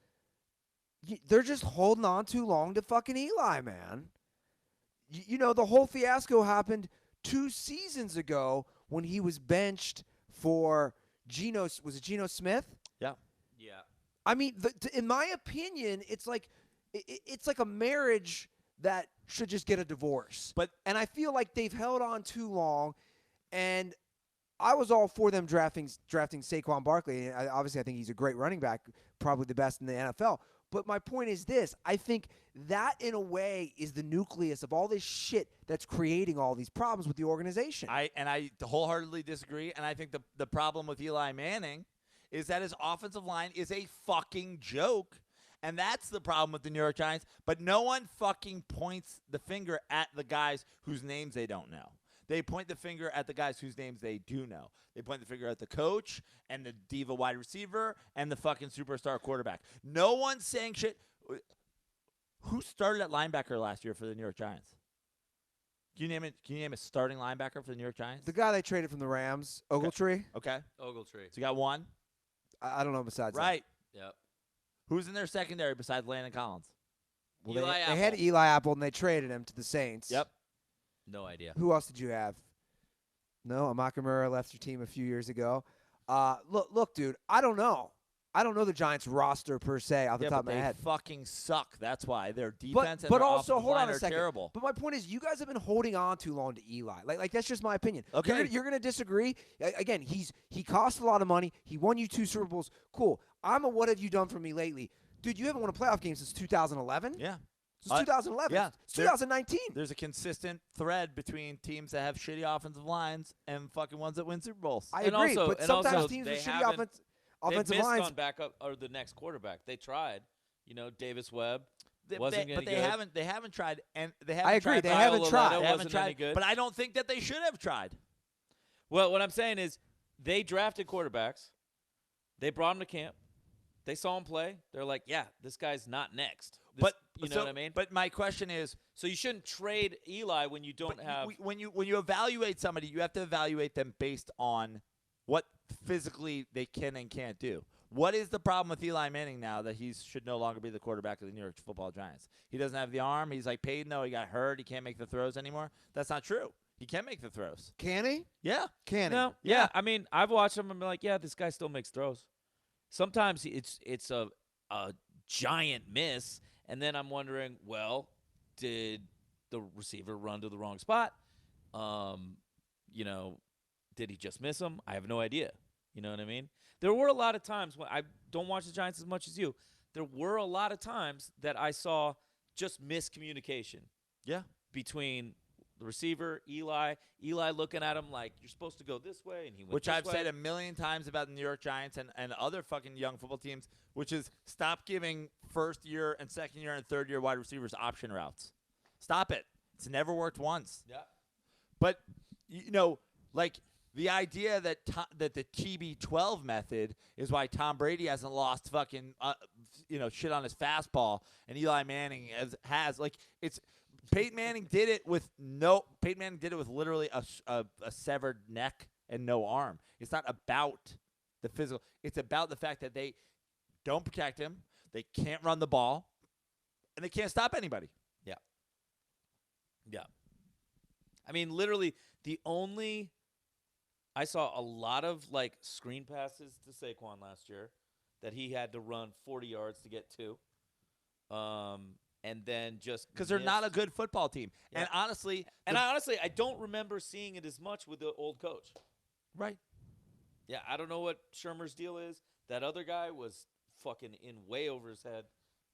they're just holding on too long to fucking Eli, man. You know, the whole fiasco happened 2 seasons ago when he was benched for Geno Smith? Yeah. Yeah. I mean, in my opinion, it's like a marriage that should just get a divorce. And I feel like they've held on too long, and I was all for them drafting Saquon Barkley. Obviously, I think he's a great running back, probably the best in the NFL. But my point is this. I think that, in a way, is the nucleus of all this shit that's creating all these problems with the organization. I wholeheartedly disagree, and I think the problem with Eli Manning is that his offensive line is a fucking joke, and that's the problem with the New York Giants. But no one fucking points the finger at the guys whose names they don't know. They point the finger at the guys whose names they do know. They point the finger at the coach and the diva wide receiver and the fucking superstar quarterback. No one's saying shit. Who started at linebacker last year for the New York Giants? Can you name a starting linebacker for the New York Giants? The guy they traded from the Rams, Ogletree. Okay. Ogletree. So you got one. I don't know besides Right. Yep. Who's in their secondary besides Landon Collins? Well, Eli they had Apple. Eli Apple, and they traded him to the Saints. Yep. No idea. Who else did you have? No, Amakamura left your team a few years ago. Look, dude, I don't know. I don't know the Giants roster per se off the top of my head. They fucking suck. That's why their defense and but their also, offensive hold line on a are second. terrible. But my point is, you guys have been holding on too long to Eli. Like that's just my opinion. Okay. You're gonna disagree. Again, he cost a lot of money. He won you 2 Super Bowls. Cool. I'm a what have you done for me lately, dude? You haven't won a playoff game since 2011. Yeah. Since 2011. Yeah. It's 2019. There's a consistent thread between teams that have shitty offensive lines and fucking ones that win Super Bowls. I And agree, also- but and sometimes also teams they with shitty haven't- offensive They missed lines. on backup or the next quarterback. They tried. You know, Davis Webb They wasn't but they good. haven't tried, and they haven't. I agree, Tried they Kyle haven't Lauletta tried. They Wasn't haven't any tried, good. but I don't think that they should have tried. Well, what I'm saying is they drafted quarterbacks. They brought him to camp. They saw him play. They're like, yeah, this guy's not next. You know what I mean? But my question is, So you shouldn't trade Eli when you don't but have. when you evaluate somebody, you have to evaluate them based on what physically they can and can't do. What is the problem with Eli Manning now that he should no longer be the quarterback of the New York Football Giants? He doesn't have the arm. He's like Peyton. No, he got hurt. He can't make the throws anymore. That's not true. He can make the throws. Can he? Yeah. Can he? No, Yeah. yeah. I mean, I've watched him and been like, yeah, this guy still makes throws. Sometimes it's a giant miss, and then I'm wondering, well, did the receiver run to the wrong spot? You know, did he just miss him? I have no idea. You know what I mean? There were a lot of times when I don't watch the Giants as much as you. There were a lot of times that I saw just miscommunication. Yeah. Between the receiver, Eli looking at him like you're supposed to go this way, and he went Which this I've way. said a million times about the New York Giants and other fucking young football teams, which is stop giving first year and second year and third year wide receivers option routes. Stop it. It's never worked once. Yeah. But, you know, like the idea that that the TB12 method is why Tom Brady hasn't lost fucking, shit on his fastball, and Eli Manning has like it's. Peyton Manning did it with literally a severed neck and no arm. It's not about the physical. It's about the fact that they don't protect him, they can't run the ball, and they can't stop anybody. Yeah. Yeah. I mean, literally, I saw a lot of like screen passes to Saquon last year that he had to run 40 yards to get to. And then just Because they're not a missed. good football team. Yeah. And honestly, I don't remember seeing it as much with the old coach. right. Yeah, I don't know what Shermer's deal is. That other guy was fucking in way over his head.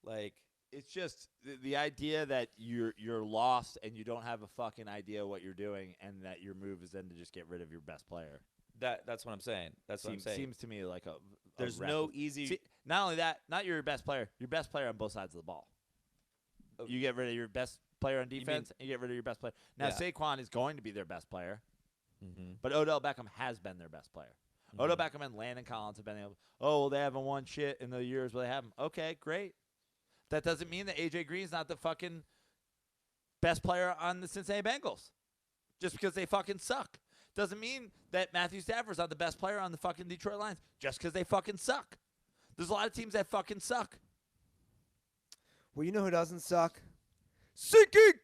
Like, It's just the idea that you're lost and you don't have a fucking idea what you're doing, and that your move is then to just get rid of your best player. that's what I'm saying. That's what I'm saying. Seems to me like a There's reckless- no easy. See, not only that, not your best player on both sides of the ball. Oh. You get rid of your best player on mean- defense, and you get rid of your best player. Now, Yeah. Saquon is going to be their best player, Mm-hmm. but Odell Beckham has been their best player. Odell Beckham and Landon Collins have been able. Oh, well, they haven't won shit in the years where they haven't. Okay, great. That doesn't mean that AJ Green's not the fucking best player on the Cincinnati Bengals, just because they fucking suck. Doesn't mean that Matthew Stafford's not the best player on the fucking Detroit Lions, just because they fucking suck. There's a lot of teams that fucking suck. Well, you know who doesn't suck? SeatGeek!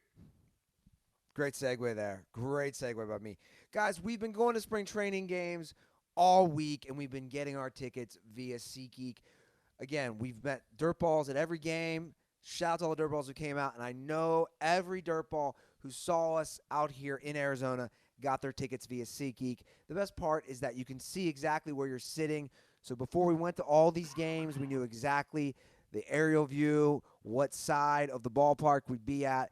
Great segue there. Great segue by me. Guys, we've been going to spring training games all week, and we've been getting our tickets via SeatGeek. Again, we've met dirtballs at every game. Shout out to all the dirtballs who came out, and I know every dirtball who saw us out here in Arizona got their tickets via SeatGeek. The best part is that you can see exactly where you're sitting. So before we went to all these games, we knew exactly the aerial view, what side of the ballpark we'd be at.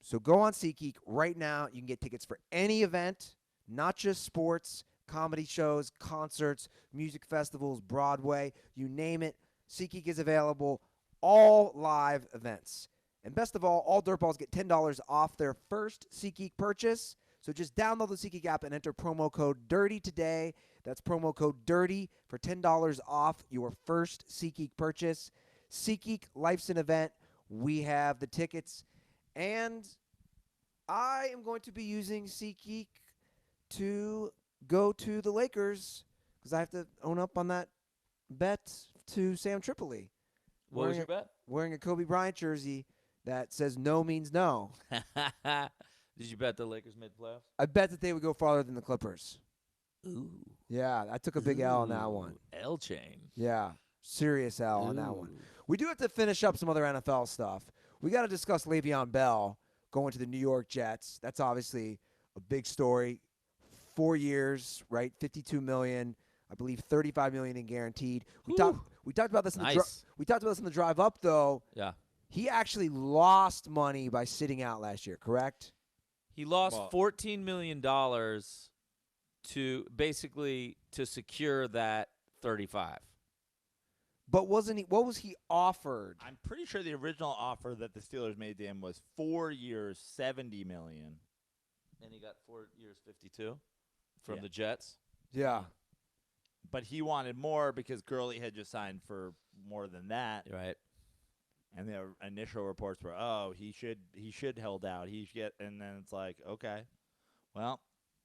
So go on SeatGeek right now. You can get tickets for any event, not just sports, comedy shows, concerts, music festivals, Broadway, you name it. SeatGeek is available, all live events. And best of all dirtballs get $10 off their first SeatGeek purchase. So just download the SeatGeek app and enter promo code DIRTY today. That's promo code DIRTY for $10 off your first SeatGeek purchase. SeatGeek, life's an event. We have the tickets. And I am going to be using SeatGeek to go to the Lakers because I have to own up on that bet to Sam Tripoli. What was your bet? Wearing a Kobe Bryant jersey that says no means no. Did you bet the Lakers made the playoffs? I bet that they would go farther than the Clippers. Ooh. Yeah, I took a big L on that one. L chain. Yeah, serious L on that one. Ooh. We do have to finish up some other NFL stuff. We got to discuss Le'Veon Bell going to the New York Jets. That's obviously a big story. 4 years, right? $52 million. I believe $35 million in guaranteed. We talked about this in the we talked about this in the drive up though. Yeah. He actually lost money by sitting out last year, correct? He lost $14 million to basically to secure that 35. But wasn't he? What was he offered? I'm pretty sure the original offer that the Steelers made to him was 4 years, $70 million. And he got 4 years, 52 from the Jets. Yeah. But he wanted more because Gurley had just signed for more than that. Right. And the initial reports were, oh, he should held out. He should get, and then it's like, okay, well,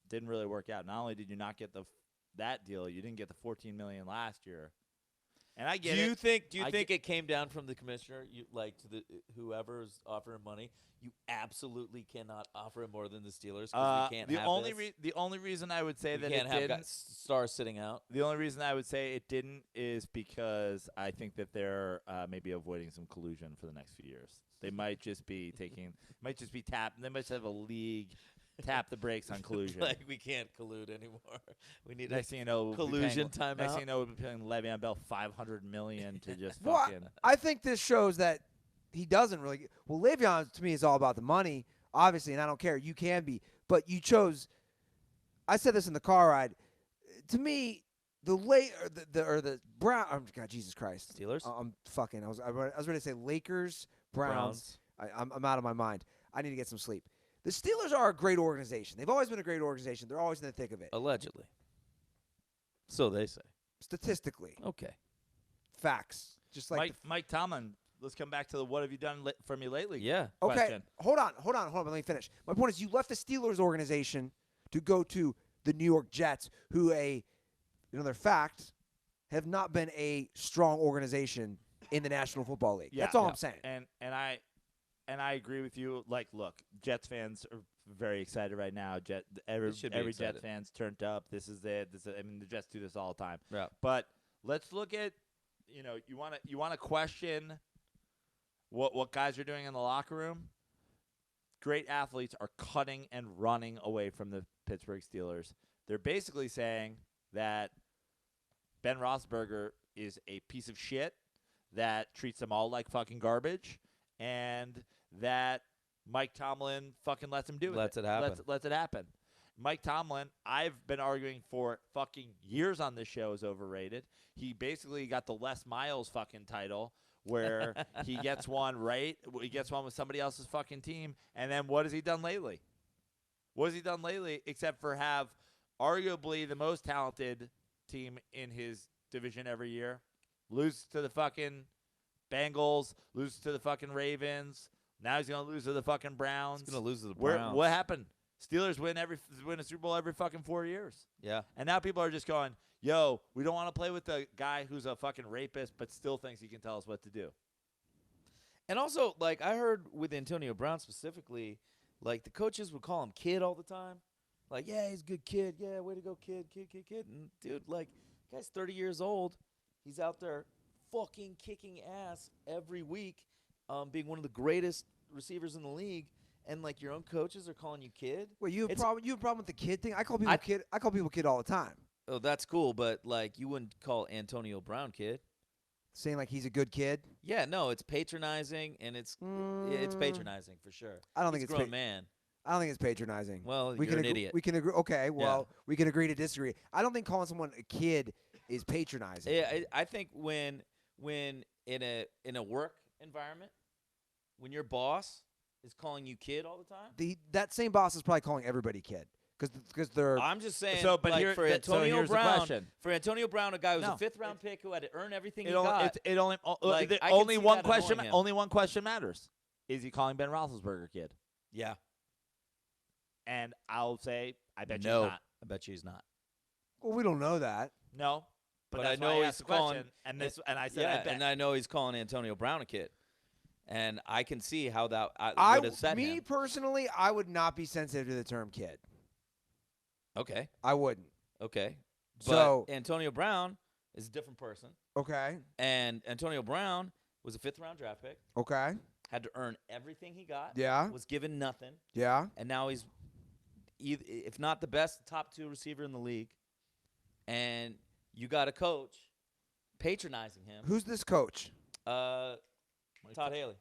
didn't really work out. Not only did you not get that deal, you didn't get the $14 million last year. And I get it. Do you think it came down from the commissioner? You like to the whoever's offering money, you absolutely cannot offer him more than the Steelers because we can't the have only this. the only reason I would say We that can't it have didn't. stars sitting out. The only reason I would say it didn't is because I think that they're maybe avoiding some collusion for the next few years. They might just be tapped. They might just have a league tap the brakes on collusion. Like we can't collude anymore. We need Next thing you know, collusion timeout. Next thing you know, we'll be paying Le'Veon Bell $500 million to just Well, fucking. I think this shows that he doesn't really. Well, Le'Veon to me is all about the money, obviously, and I don't care. You can be, but you chose. I said this in the car ride. To me, the Brown. Oh, God, Jesus Christ. Steelers. I'm fucking. I was ready to say Lakers, Browns. I'm out of my mind. I need to get some sleep. The Steelers are a great organization. They've always been a great organization. They're always in the thick of it. Allegedly. So they say. Statistically, Okay. facts. Just like Mike Tomlin. Let's come back to the what have you done for me lately? Yeah. Okay, question. hold on. Let me finish. My point is you left the Steelers organization to go to the New York Jets, who another fact, have not been a strong organization in the National Football League. Yeah, That's all I'm saying. And I agree with you. Like, look, Jets fans are very excited right now. Every Jets fans turned up. This is it. I mean, the Jets do this all the time. Yeah. But let's look at, you want to question what guys are doing in the locker room. Great athletes are cutting and running away from the Pittsburgh Steelers. They're basically saying that Ben Roethlisberger is a piece of shit, that treats them all like fucking garbage, and that Mike Tomlin fucking lets him do it. Lets it happen. Lets it happen. Mike Tomlin, I've been arguing for fucking years on this show, is overrated. He basically got the Les Miles fucking title where he gets one he gets one with somebody else's fucking team, and then what has he done lately? What has he done lately except for have arguably the most talented team in his division every year, lose to the fucking Bengals, lose to the fucking Ravens. Now he's going to lose to the fucking Browns. He's going to lose to the Browns. What happened? Steelers win a Super Bowl every fucking 4 years. Yeah. And now people are just going, yo, we don't want to play with the guy who's a fucking rapist but still thinks he can tell us what to do. And also, like, I heard with Antonio Brown specifically, like, the coaches would call him kid all the time. Like, yeah, he's a good kid. Yeah, way to go, kid. And, dude, like, the guy's 30 years old. He's out there fucking kicking ass every week, being one of the greatest receivers in the league. And, like, your own coaches are calling you kid. Wait, you have a problem with the kid thing? I call people kid. I call people kid all the time. Oh, that's cool, but, like, you wouldn't call Antonio Brown kid. Saying like he's a good kid? Yeah, no, it's patronizing, and it's patronizing for sure. I don't think He's it's a grown man. I don't think it's patronizing. Well, you're an idiot. We can agree. Okay, well, we can agree to disagree. I don't think calling someone a kid is patronizing. Yeah, I think when in a work environment, when your boss is calling you kid all the time, that same boss is probably calling everybody kid because they're. I'm just saying. So, but like, for Antonio here's Brown, the question. for Antonio Brown, a guy who's a fifth-round pick who had to earn everything he got. Like, only one that question. annoying him. Only one question matters: is he calling Ben Roethlisberger kid? Yeah. And I'll say, I bet No. you not. I bet you he's not. Well, we don't know that. No, but I that's know why I he's asked the question, calling. and I said, Yeah, I bet. and I know he's calling Antonio Brown a kid, and I can see how that would upset him. Personally, I would not be sensitive to the term kid. Okay. I wouldn't. Okay. But So Antonio Brown is a different person, okay, and Antonio Brown was a fifth-round draft pick. okay, Had to earn everything he got. yeah, Was given nothing, yeah. and now he's, if not the best, top 2 receiver in the league. And you got a coach patronizing him. Who's this coach? Todd Haley.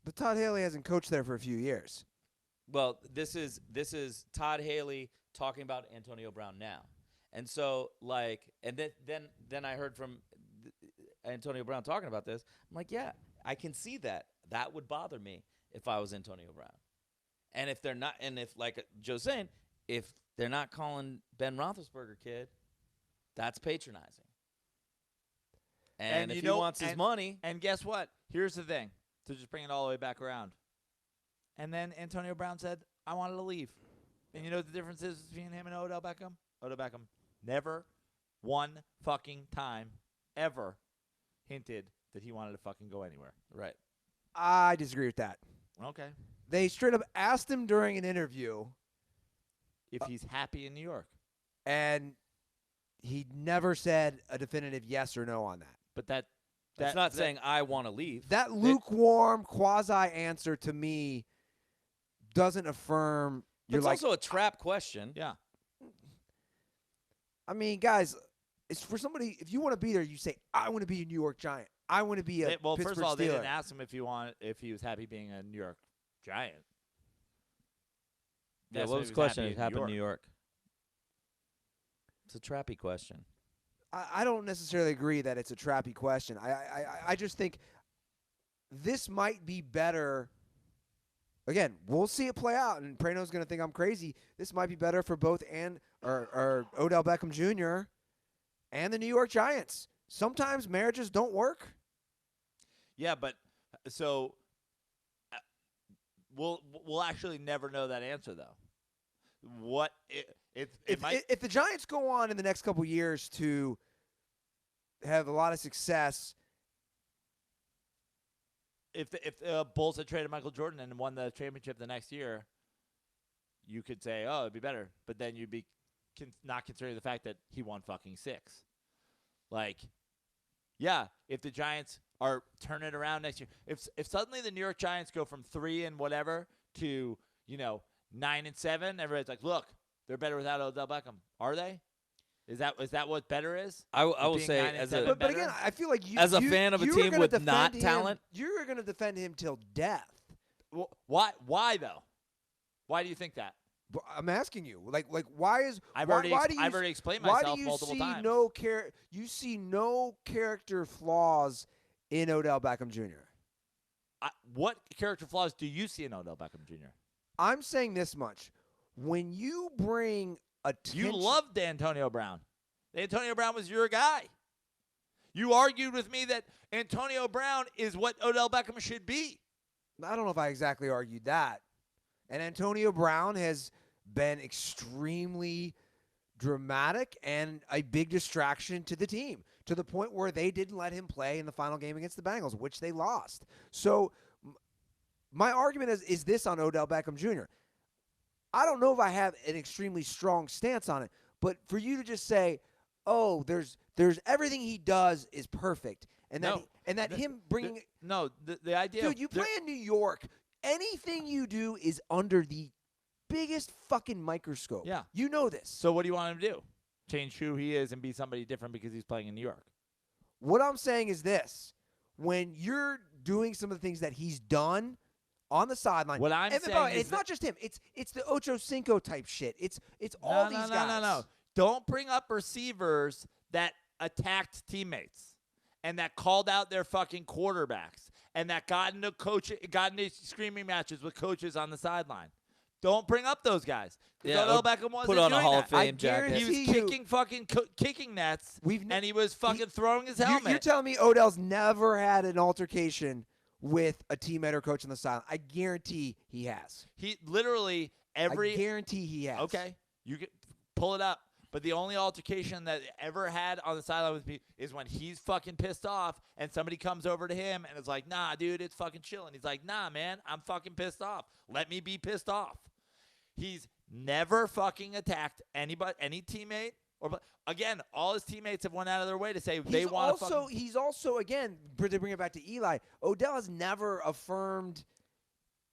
But Todd Haley hasn't coached there for a few years. Well, this is Todd Haley talking about Antonio Brown now, and so like, and then I heard from Antonio Brown talking about this. I'm like, yeah, I can see that. That would bother me if I was Antonio Brown, and if they're not, and if like Joe's saying, if they're not calling Ben Roethlisberger kid, that's patronizing. And if he wants his money, and guess what? Here's the thing. To just bring it all the way back around. And then Antonio Brown said, I wanted to leave. And you know what the difference is between him and Odell Beckham? Odell Beckham never one fucking time ever hinted that he wanted to fucking go anywhere. right? I disagree with that. Okay. They straight up asked him during an interview, If he's happy in New York. and he never said a definitive yes or no on that. But That's not saying I want to leave. That lukewarm quasi answer to me doesn't affirm. But it's also a trap question. Yeah. I mean, guys, it's for somebody. If you want to be there, you say, "I want to be a New York Giant. I want to be a Well, Pittsburgh first of all, they Steeler." didn't ask him if he was happy being a New York Giant. Yeah, That's what if was he the question? happy It happened in New York. It's a trappy question. I don't necessarily agree that it's a trappy question. I just think this might be better. Again, we'll see it play out, and Praino's going to think I'm crazy. This might be better for both or Odell Beckham Jr. and the New York Giants. Sometimes marriages don't work. Yeah, but so we'll actually never know that answer though. What If the Giants go on in the next couple years to have a lot of success, if the Bulls had traded Michael Jordan and won the championship the next year, you could say, oh, it'd be better. But then you'd be not considering the fact that he won fucking 6. Like, yeah, if the Giants are turning it around next year, if suddenly the New York Giants go from 3 and whatever to 9 and 7, everybody's like, look, they're better without Odell Beckham. Are they? Is that what better is? I will being say 9 and as 7 a But again, better? I feel like you, As a you- fan of a you were team gonna with defend not him- talent? you're going to defend him till death. Well, why though? Why do you think that? But I'm asking you, like why is I've why, already why do you I've already explained why myself do you multiple see times. you see no character flaws in Odell Beckham Jr.? What character flaws do you see in Odell Beckham Jr.? I'm saying this much: when you bring attention, You loved Antonio Brown. Antonio Brown was your guy. You argued with me that Antonio Brown is what Odell Beckham should be. I don't know if I exactly argued that. And Antonio Brown has been extremely dramatic and a big distraction to the team, to the point where they didn't let him play in the final game against the Bengals, which they lost. So my argument is this on Odell Beckham Jr. I don't know if I have an extremely strong stance on it, but for you to just say, "Oh, there's everything he does is perfect," and that him bringing the idea, dude, you play in New York. Anything you do is under the biggest fucking microscope. Yeah. You know this. So what do you want him to do? Change who he is and be somebody different because he's playing in New York? What I'm saying is this. When you're doing some of the things that he's done on the sideline, What I'm and saying by the way, is it's not just him. It's the Ocho Cinco type shit. It's No, all these guys. No. Don't bring up receivers that attacked teammates and that called out their fucking quarterbacks and that got into screaming matches with coaches on the sideline. Don't bring up those guys. Yeah, Odell Beckham wasn't put on a doing Hall that. of Fame I jacket. He was guarantee you- kicking fucking kicking nets, and he was fucking throwing his You're helmet. telling me Odell's never had an altercation with a teammate or coach on the sideline? I guarantee he has. He literally I guarantee he has. Okay, you can pull it up. But the only altercation that ever had on the sideline with me is when he's fucking pissed off and somebody comes over to him and is like, "Nah, dude, it's fucking chill." And he's like, "Nah, man, I'm fucking pissed off. Let me be pissed off." He's never fucking attacked anybody, any teammate. Or again, all his teammates have went out of their way to say they want to fucking. He's also, again, to bring it back to Eli, Odell has never affirmed.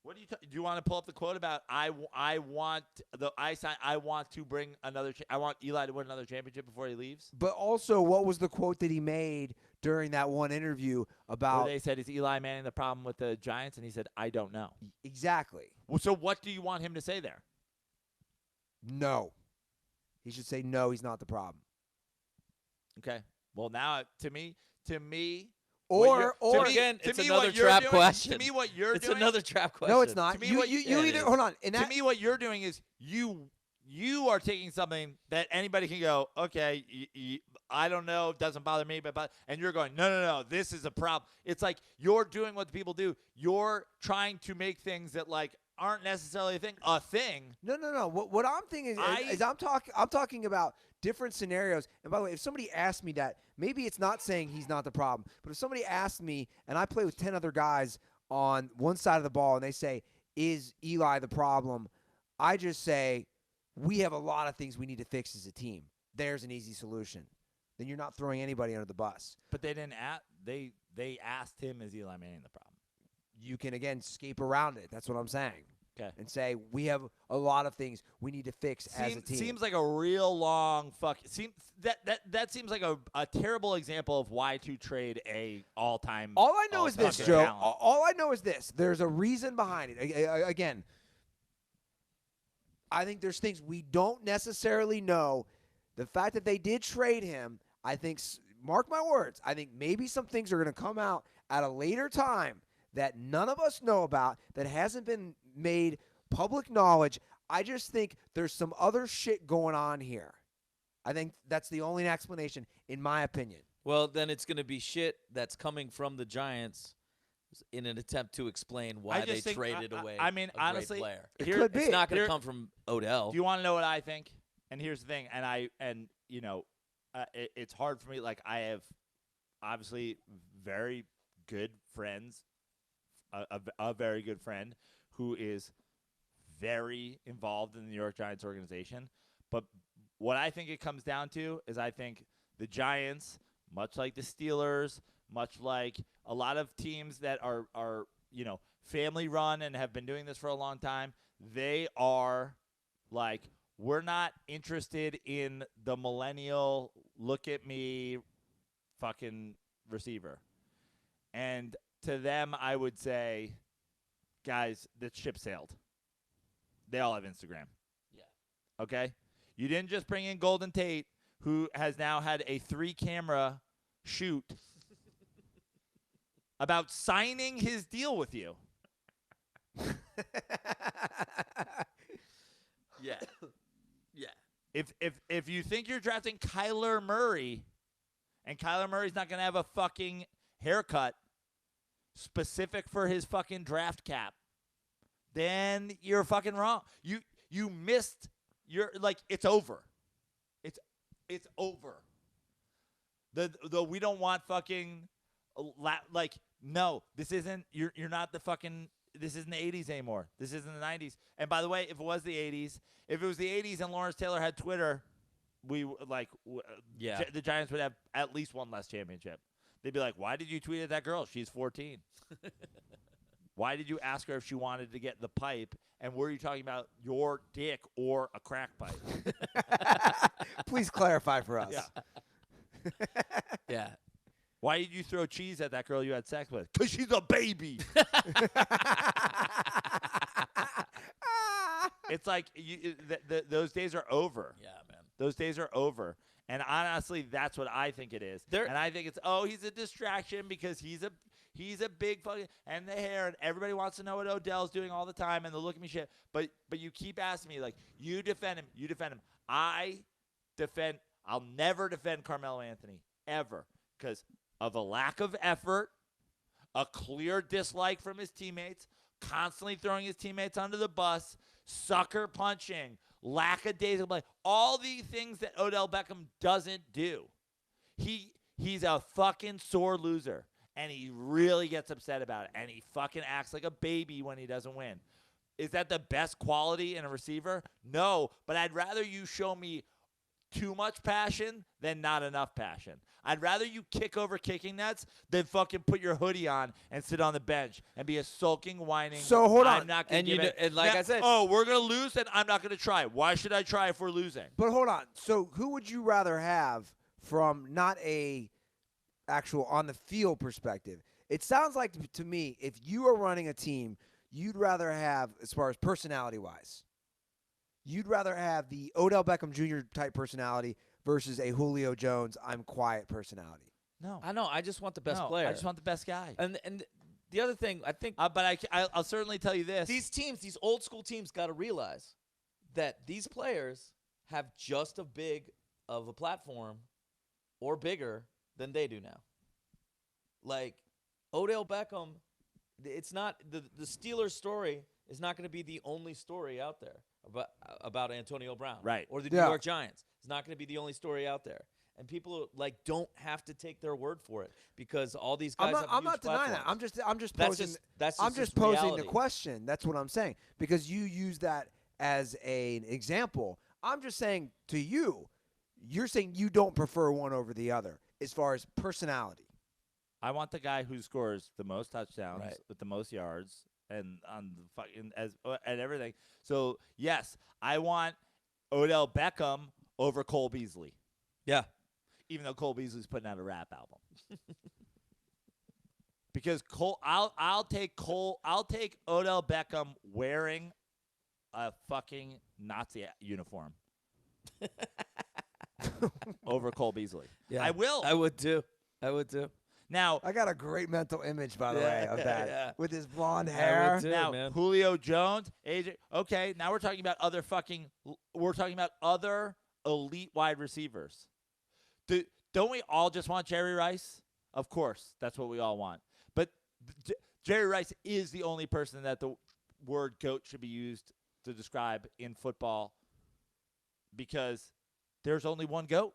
What do you want to pull up the quote about? I want to bring another. I want Eli to win another championship before he leaves. But also, what was the quote that he made during that one interview about? Where they said, "Is Eli Manning the problem with the Giants?" And he said, "I don't know." Exactly. Well, so what do you want him to say there? No. He should say no. He's not the problem. Okay. Well, now to me. Or again, to it's me, another what you're trap doing- question. To me, what you're It's doing. another trap question. no, it's not. To me, You what- you Yeah, it either is. hold on. And To that, me, what you're doing is you are taking something that anybody can go, okay, I don't know, it doesn't bother me, but and you're going, no, this is a problem. It's like you're doing what the people do. You're trying to make things that like aren't necessarily a thing. No. What I'm thinking is I'm talking about different scenarios. And by the way, if somebody asked me that, maybe it's not saying he's not the problem. But if somebody asked me, and I play with 10 other guys on one side of the ball, and they say, "Is Eli the problem?" I just say, "We have a lot of things we need to fix as a team. There's an easy solution." Then you're not throwing anybody under the bus. But they didn't ask. They asked him, "Is Eli Manning the problem?" You can, again, escape around it. That's what I'm saying. Okay. And say, we have a lot of things we need to fix as a team. Seems like a real long that seems like a terrible example of why to trade a all-time. All I know is this, fucking Joe. talent. All I know is this. There's a reason behind it. Again, I think there's things we don't necessarily know. The fact that they did trade him, I think, mark my words, I think maybe some things are going to come out at a later time that none of us know about, that hasn't been made public knowledge. I just think there's some other shit going on here. I think that's the only explanation, in my opinion. Well, then it's going to be shit that's coming from the Giants in an attempt to explain why I they just think- traded away I mean, a great honestly, player. It could be. It's not going here- to come from Odell. Do you want to know what I think? And here's the thing, it's hard for me. Like, I have obviously very good friends, a very good friend who is very involved in the New York Giants organization. But what I think it comes down to is I think the Giants, much like the Steelers, much like a lot of teams that are family run and have been doing this for a long time, they are like we're not interested in the millennial look at me fucking receiver. And to them, I would say, guys, the ship sailed. They all have Instagram. Yeah. Okay? You didn't just bring in Golden Tate, who has now had a 3-camera shoot about signing his deal with you. Yeah. Yeah. If you think you're drafting Kyler Murray, and Kyler Murray's not going to have a fucking haircut specific for his fucking draft cap, then you're fucking wrong. You missed your, like, it's over. It's over. The we don't want fucking like, no, this isn't, you're not the fucking, this isn't the 80s anymore. This isn't the 90s. And by the way, if it was the 80s, and Lawrence Taylor had Twitter, the Giants would have at least one less championship. They'd be like, why did you tweet at that girl? She's 14. Why did you ask her if she wanted to get the pipe? And were you talking about your dick or a crack pipe? Please clarify for us. Yeah. Yeah. Why did you throw cheese at that girl you had sex with? Because she's a baby. It's like those days are over. Yeah, man. Those days are over. And honestly, that's what I think it is. And I think it's, he's a distraction because he's a big fucking, and the hair, and everybody wants to know what Odell's doing all the time, and the look at me shit. But you keep asking me, like, you defend him. I'll never defend Carmelo Anthony, ever, because of a lack of effort, a clear dislike from his teammates, constantly throwing his teammates under the bus, sucker punching, lackadaisical play, all the things that Odell Beckham doesn't do. He's a fucking sore loser, and he really gets upset about it, and he fucking acts like a baby when he doesn't win. Is that the best quality in a receiver? No, but I'd rather you show me too much passion than not enough passion. I'd rather you kick over kicking nets than fucking put your hoodie on and sit on the bench and be a sulking, whining. So hold on. I'm not gonna give it. And like I said, we're gonna lose, and I'm not gonna try. Why should I try if we're losing? But hold on. So who would you rather have from not a actual on the field perspective? It sounds like to me, if you are running a team, you'd rather have, as far as personality wise, you'd rather have the Odell Beckham Jr. type personality versus a Julio Jones, I'm quiet personality. No, I know. I just want the best no, player. I just want the best guy. And the other thing, I think, But I'll certainly tell you this: these old school teams got to realize that these players have just as big of a platform or bigger than they do now. Like Odell Beckham, it's not the Steelers story is not going to be the only story out there about Antonio Brown, right? Or the New York Giants. It's not going to be the only story out there. And people like don't have to take their word for it because all these guys. I'm not denying that. I'm just posing. I'm just posing the question. That's what I'm saying because you use that as an example. I'm just saying to you, you're saying you don't prefer one over the other as far as personality. I want the guy who scores the most touchdowns with the most yards and on the fucking and everything. So yes, I want Odell Beckham over Cole Beasley. Yeah. Even though Cole Beasley's putting out a rap album. Because I'll take Odell Beckham wearing a fucking Nazi uniform over Cole Beasley. Yeah. I will. I would too. Now I got a great mental image, by the way, of that with his blonde I hair. would too, now man. Julio Jones, AJ. Okay, now we're talking about other elite wide receivers. Don't we all just want Jerry Rice? Of course, that's what we all want. But Jerry Rice is the only person that the word GOAT should be used to describe in football because there's only one GOAT.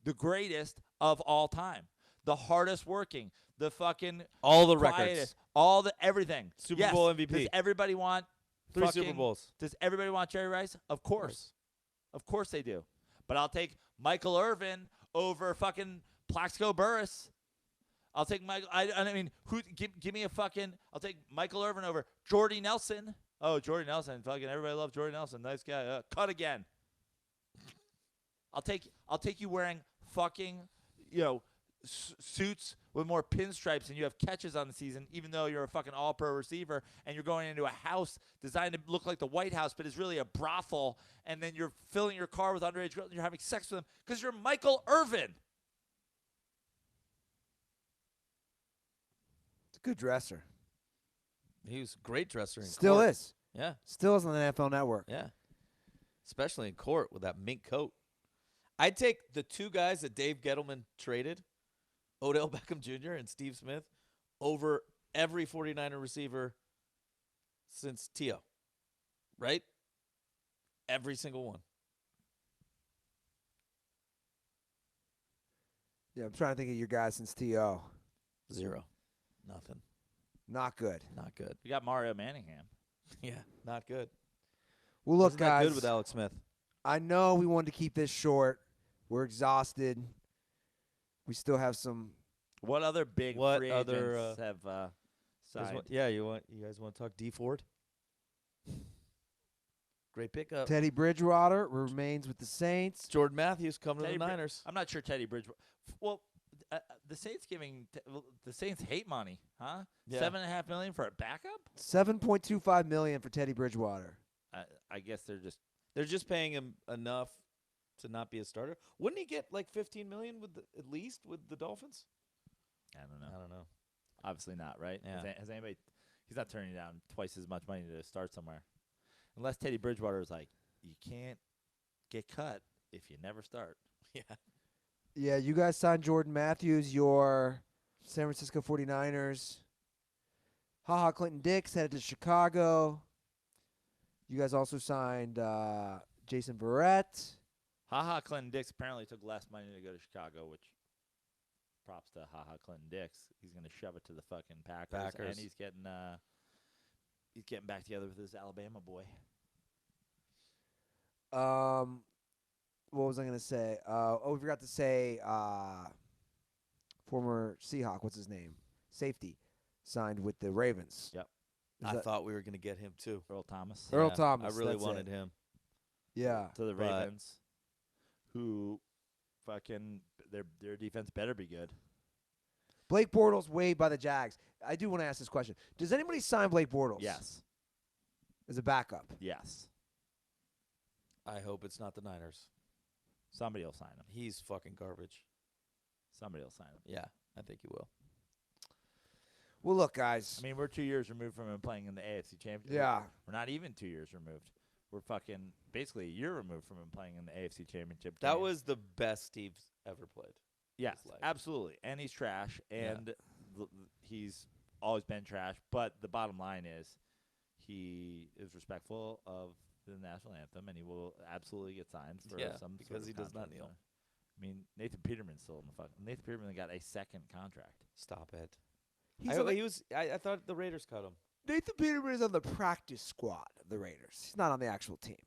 The greatest of all time. The hardest working. The fucking all the quietest, records. Everything. Super Bowl MVP. Does everybody want 3 Super Bowls? Does everybody want Jerry Rice? Of course. Of course they do. But I'll take Michael Irvin over fucking Plaxico Burress. I'll take Michael. I mean, give me a fucking. I'll take Michael Irvin over Jordy Nelson. Oh, Jordy Nelson. Fucking everybody loves Jordy Nelson. Nice guy. Cut again. I'll take you wearing fucking, suits with more pinstripes and you have catches on the season, even though you're a fucking all-pro receiver and you're going into a house designed to look like the White House, but is really a brothel, and then you're filling your car with underage girls and you're having sex with them because you're Michael Irvin. It's a good dresser. He was a great dresser in Still court. is. Yeah. Still is on the NFL Network. Yeah. Especially in court with that mink coat. I'd take the two guys that Dave Gettleman traded, Odell Beckham Jr. and Steve Smith, over every 49er receiver since T.O. Right? Every single one. Yeah, I'm trying to think of your guys since T.O. Zero. Nothing. Not good. Not good. You got Mario Manningham. Yeah, not good. Well, look, Wasn't that guys. good with Alex Smith. I know we wanted to keep this short. We're exhausted. We still have some. What other big What free other, agents have signed? You guys want to talk D Ford? Great pickup. Teddy Bridgewater remains with the Saints. Jordan Matthews coming Teddy to the Brid- Niners. I'm not sure Teddy Bridgewater. Well, the Saints the Saints hate money, huh? Yeah. $7.5 million for a backup? $7.25 million for Teddy Bridgewater. I guess They're just paying him enough to not be a starter. Wouldn't he get like $15 million at least with the Dolphins? I don't know. I don't know. Obviously not, right? Yeah. Has anybody? He's not turning down twice as much money to start somewhere, unless Teddy Bridgewater is like, you can't get cut if you never start. Yeah. Yeah, you guys signed Jordan Matthews, your San Francisco 49ers. HaHa Clinton Dix headed to Chicago. You guys also signed Jason Verrett. HaHa Clinton Dix apparently took less money to go to Chicago, which props to HaHa Clinton Dix. He's going to shove it to the fucking Packers. And he's getting back together with his Alabama boy. What was I going to say? We forgot to say former Seahawk, what's his name? Safety, signed with the Ravens. Yep. I thought we were going to get him too. Earl Thomas. Earl Thomas. I really that's wanted it. him. Yeah. To the Ravens, who fucking their defense better be good. Blake Bortles waived by the Jags. I do want to ask this question. Does anybody sign Blake Bortles? Yes. As a backup? Yes. I hope it's not the Niners. Somebody will sign him. He's fucking garbage. Somebody will sign him. Yeah, I think he will. Well, look, guys. I mean, we're 2 years removed from him playing in the AFC Championship. Yeah. We're not even 2 years removed. We're fucking basically a year removed from him playing in the AFC Championship. That game. was the best Steve's ever played. Yes, his life. absolutely. And he's trash, and he's always been trash. But the bottom line is he is respectful of the national anthem, and he will absolutely get signed for some because sort of he does not contract kneel. somewhere. I mean, Nathan Peterman's still in the fuck. Nathan Peterman got a second contract. Stop it. He's on the- I thought the Raiders cut him. Nathan Peterman is on the practice squad of the Raiders. He's not on the actual team,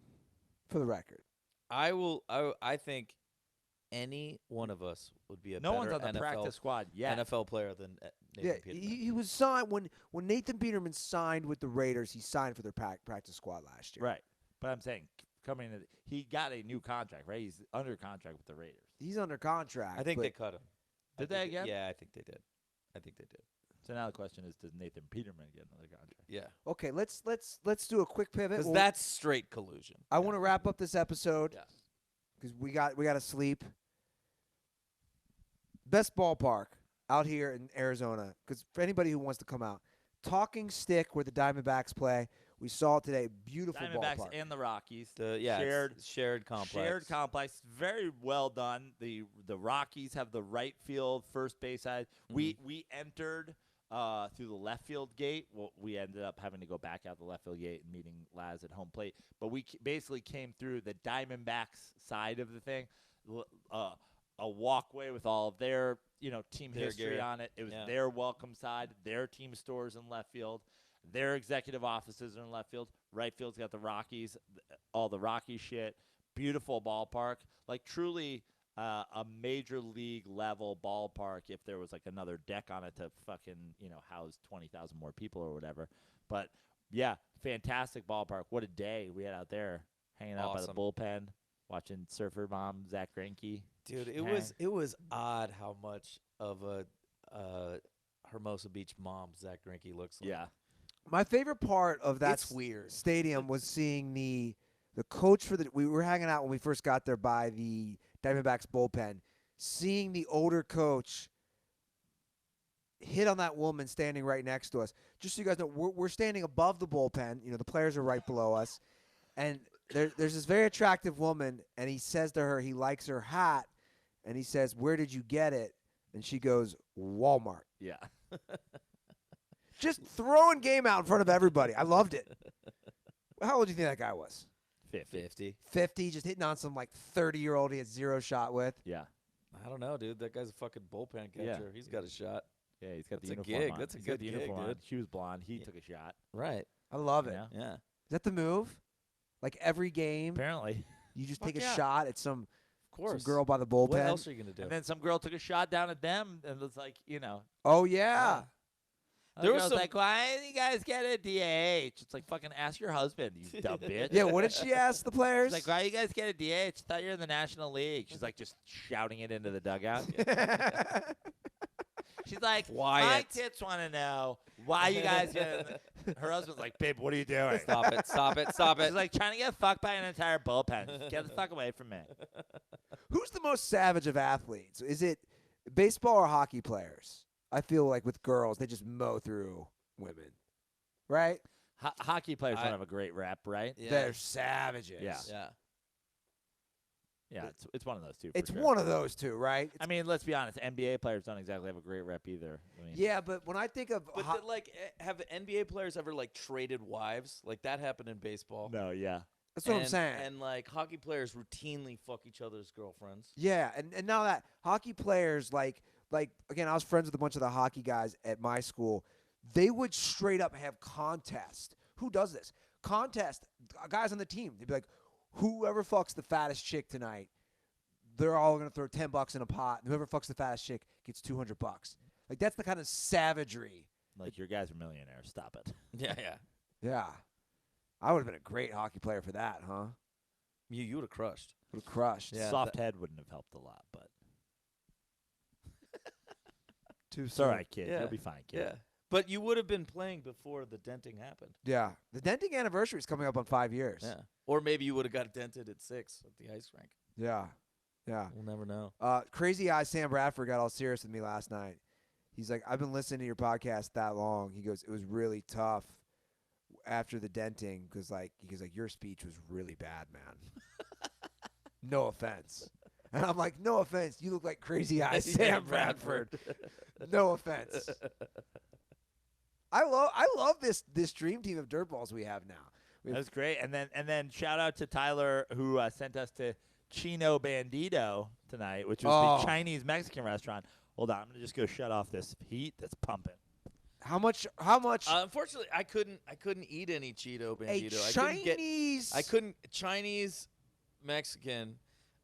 for the record. I think any one of us would be a No one's better on the practice squad yet. NFL player than Nathan Peterman. He was signed when Nathan Peterman signed with the Raiders. He signed for their practice squad last year. Right. But I'm saying coming in, he got a new contract, right? He's under contract with the Raiders. He's under contract. I think but they cut him. Did they again? Yeah, I think they did. So now the question is, does Nathan Peterman get another contract? Yeah, Okay, let's do a quick pivot. because We'll- that's straight collusion. I want to wrap up this episode Yeah. because we got to sleep. Best ballpark out here in Arizona, because for anybody who wants to come out, Talking Stick where the Diamondbacks play. We saw it today. Beautiful Diamondbacks ballpark. and the Rockies. It's shared complex. Shared complex. Very well done. The Rockies have the right field, first base side. We entered through the left field gate. Well, we ended up having to go back out the left field gate and meeting Laz at home plate. But we basically came through the Diamondbacks side of the thing. A walkway with all of their team Their history gear. on it. It was Yeah. their welcome side, their team stores in left field. Their executive offices are in left field. Right field's got the Rockies, all the Rocky shit. Beautiful ballpark. Like, truly a major league level ballpark if there was, like, another deck on it to fucking, house 20,000 more people or whatever. But, yeah, fantastic ballpark. What a day we had out there, hanging out by the Awesome. bullpen, watching Surfer Mom Zach Greinke. Dude, hang. it was odd how much of a Hermosa Beach mom Zach Greinke looks like. Yeah. My favorite part of that It's weird. stadium was seeing the coach for the. We were hanging out when we first got there by the Diamondbacks bullpen, seeing the older coach hit on that woman standing right next to us. Just so you guys know, we're standing above the bullpen. You know, the players are right below us, and there's this very attractive woman, and he says to her he likes her hat, and he says, "Where did you get it?" And she goes, "Walmart." Yeah. Just throwing game out in front of everybody. I loved it. How old do you think that guy was? 50. 50, just hitting on some like 30-year-old he had zero shot with. Yeah. I don't know, dude. That guy's a fucking bullpen catcher. Yeah. He's got a shot. Yeah, he's got That's the a uniform gig. on. That's a He's got good the gig, uniform on. dude. She was blonde. He Yeah. took a shot. Right. I love it. Yeah. Yeah. Is that the move? Like every game, Apparently. you just Fuck take a yeah. shot at some Of course. girl by the bullpen. What else are you gonna do? And then some girl took a shot down at them, and was like, you know. Oh, yeah. There was was some- like, why do you guys get a DH? It's like, fucking ask your husband, you dumb bitch. Yeah, what did she ask the players? She's like, why you guys get a DH? Thought you're in the National League. She's like just shouting it into the dugout. She's like, my Quiet. tits want to know why you guys get. Her husband's like, babe, what are you doing? Stop it. Stop it. Stop it. She's like trying to get fucked by an entire bullpen. Get the fuck away from me. Who's the most savage of athletes? Is it baseball or hockey players? I feel like with girls, they just mow through women, right? Hockey players I- don't have a great rep, right? Yeah. They're savages. Yeah. Yeah. Yeah, it's one of those two. For It's sure. one of those two, right? I mean, let's be honest. NBA players don't exactly have a great rep either. I mean, Yeah, but when I think of But have NBA players ever like traded wives? Like that happened in baseball. No, yeah. that's what I'm saying. And like hockey players routinely fuck each other's girlfriends. Yeah, and now that hockey players like again, I was friends with a bunch of the hockey guys at my school. They would straight up have contest. Who does this? Contest guys on the team. They'd be like, whoever fucks the fattest chick tonight, they're all gonna throw $10 in a pot. And whoever fucks the fattest chick gets $200. Like that's the kind of savagery. Like your guys are millionaires. Stop it. Yeah, yeah. Yeah, I would have been a great hockey player for that, huh? You would have crushed. Would have crushed. Yeah, Soft head wouldn't have helped a lot, but Too it's soon. all right, kid. Yeah. You'll be fine, kid. Yeah. But you would have been playing before the denting happened. Yeah, the denting anniversary is coming up on 5 years. Yeah. Or maybe you would have got dented at 6 at the ice rink. Yeah, yeah. We'll never know. Crazy Eye Sam Bradford got all serious with me last night. He's like, I've been listening to your podcast that long. He goes, it was really tough after the denting because your speech was really bad, man. No offense. And I'm like, no offense. You look like Crazy Eye Sam Bradford. No offense. I love this dream team of dirtballs we have now. That's great. And then shout out to Tyler who sent us to Chino Bandito tonight, which was the Chinese Mexican restaurant. Hold on, I'm gonna just go shut off this heat that's pumping. How much? Unfortunately, I couldn't eat any Cheeto Bandito. Chinese. I couldn't Chinese, Mexican.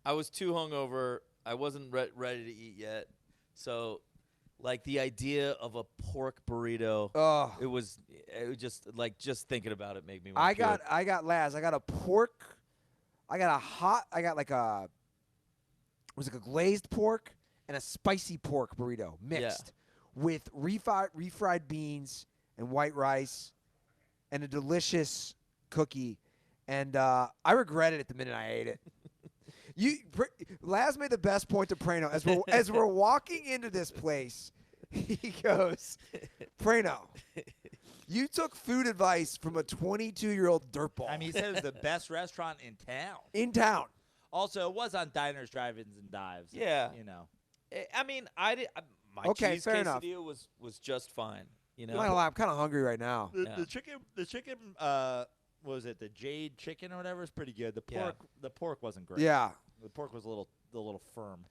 I was too hungover. I wasn't ready to eat yet. So, like the idea of a pork burrito, Oh, it was just thinking about it made me. I got Laz. I got a pork. I got it was like a glazed pork and a spicy pork burrito mixed with refried beans and white rice and a delicious cookie. And I regretted it the minute I ate it. Laz made the best point to Praino as we're walking into this place. He goes, Praino, you took food advice from a 22-year-old dirtball. I mean, he said it was the best restaurant in town. In town. Also, it was on diners, drive-ins, and dives. Yeah. You know. I mean, my Okay, cheese fair enough. quesadilla was just fine. You know. I'm not gonna lie, I'm kind of hungry right now. The chicken, what was it? The Jade chicken or whatever is pretty good. The pork wasn't great. Yeah. The pork was a little firm.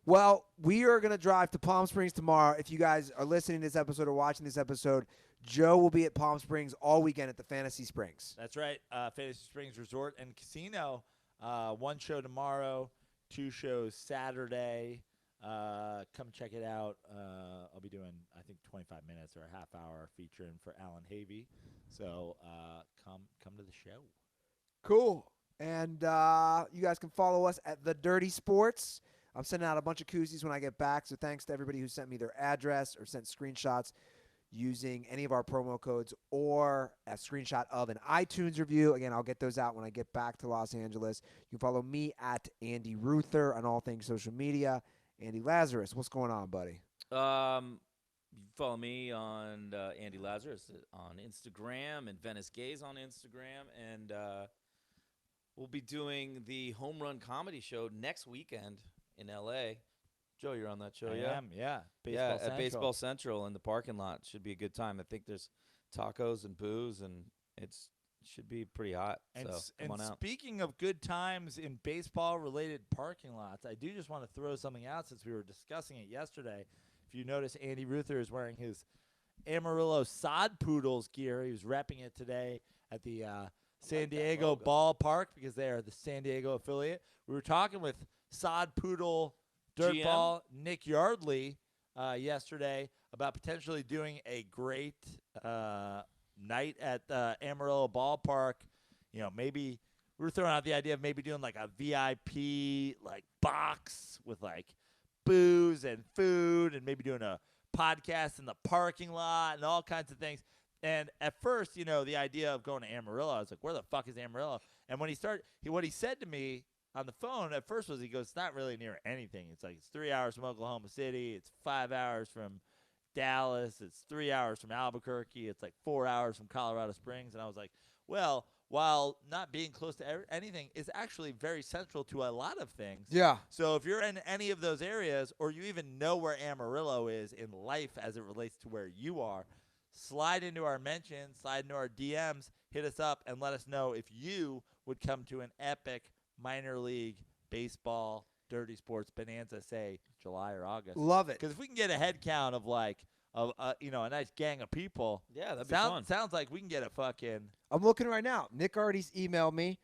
Well, we are going to drive to Palm Springs tomorrow. If you guys are listening to this episode or watching this episode, Joe will be at Palm Springs all weekend at the Fantasy Springs. That's right. Fantasy Springs Resort and Casino. One show tomorrow, 2 shows Saturday. Come check it out. I'll be doing, I think, 25 minutes or a half hour featuring for Alan Havey. So come to the show. Cool. And you guys can follow us at The Dirty Sports. I'm sending out a bunch of koozies when I get back, so thanks to everybody who sent me their address or sent screenshots using any of our promo codes or a screenshot of an iTunes review. Again, I'll get those out when I get back to Los Angeles. You can follow me at Andy Ruther on all things social media. Andy Lazarus, what's going on, buddy? You follow me on Andy Lazarus on Instagram and Venice Gaze on Instagram, and we'll be doing the Home Run Comedy Show next weekend in L.A. Joe, you're on that show, I yeah? am, yeah. At Baseball Central in the parking lot. Should be a good time. I think there's tacos and booze, and it should be pretty hot. And, so come on out. Speaking of good times in baseball-related parking lots, I do just want to throw something out since we were discussing it yesterday. If you notice, Andy Ruther is wearing his Amarillo Sod Poodles gear. He was repping it today at the San Diego ballpark because they are the San Diego affiliate. We were talking with Sod Poodle Dirtball Nick Yardley yesterday about potentially doing a great night at the Amarillo ballpark. You know, maybe we were throwing out the idea of maybe doing like a VIP like box with like booze and food, and maybe doing a podcast in the parking lot and all kinds of things. And at first, you know, the idea of going to Amarillo, I was like, where the fuck is Amarillo? And when he started, what he said to me on the phone at first was, he goes, it's not really near anything. It's like, it's 3 hours from Oklahoma City. It's 5 hours from Dallas. It's 3 hours from Albuquerque. It's like 4 hours from Colorado Springs. And I was like, well, while not being close to anything, is actually very central to a lot of things. Yeah. So if you're in any of those areas, or you even know where Amarillo is in life as it relates to where you are, slide into our mentions, slide into our DMs, hit us up, and let us know if you would come to an epic minor league baseball dirty sports bonanza, say July or August. Love it. Because if we can get a head count of like, you know, a nice gang of people, Yeah, that'd be fun. Sounds like we can get a fucking. I'm looking right now. Nick already's emailed me.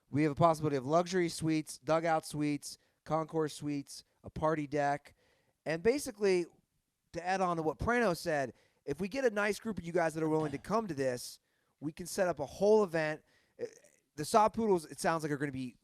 We have a possibility of luxury suites, dugout suites, concourse suites, a party deck. And basically, to add on to what Praino said, if we get a nice group of you guys that are willing to come to this, we can set up a whole event. The Sod Poodles, it sounds like, are going to be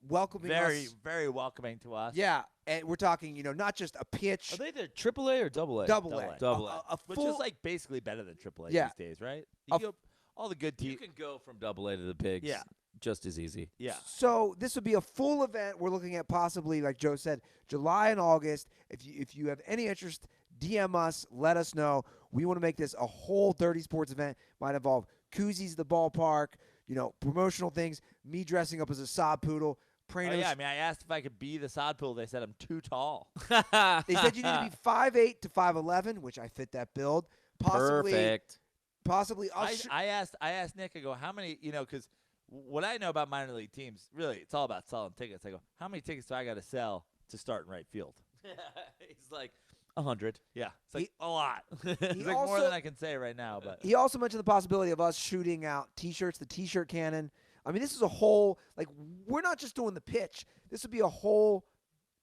welcoming Very, us. very welcoming to us. Yeah, and we're talking, you know, not just a pitch. Are they the AAA or AA? Double A. Double A. A Which full, is like basically better than AAA Yeah. these days, right? You go, all the good You teams. can go from AA to the Pigs. Yeah. Just as easy. Yeah. So this would be a full event. We're looking at possibly, like Joe said, July and August. If you have any interest, DM us. Let us know. We want to make this a whole Dirty Sports event. Might involve koozies at the ballpark, you know, promotional things, me dressing up as a Sod Poodle. Praino's, Yeah, I mean, I asked if I could be the Sod Poodle. They said I'm too tall. they said you need to be 5'8" to 5'11", which I fit that build. Perfect. Possibly. I asked Nick, I go, how many, you know, because what I know about minor league teams, really, it's all about selling tickets. I go, how many tickets do I got to sell to start in right field? He's like 100. Yeah, it's like a lot. It's he like more also- than I can say right now. But He also mentioned the possibility of us shooting out T-shirts, the T-shirt cannon. I mean, this is a whole, like, we're not just doing the pitch. This would be a whole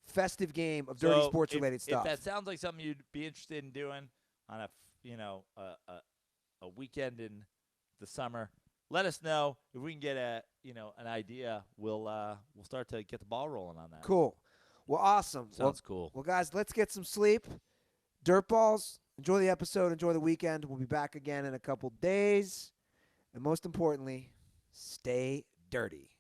festive game of dirty sports-related stuff. If that sounds like something you'd be interested in doing on a weekend in the summer, let us know. If we can get an idea, we'll start to get the ball rolling on that. Cool. Well, awesome. Sounds cool. Well, guys, let's get some sleep. Dirtballs, enjoy the episode. Enjoy the weekend. We'll be back again in a couple days. And most importantly, stay dirty.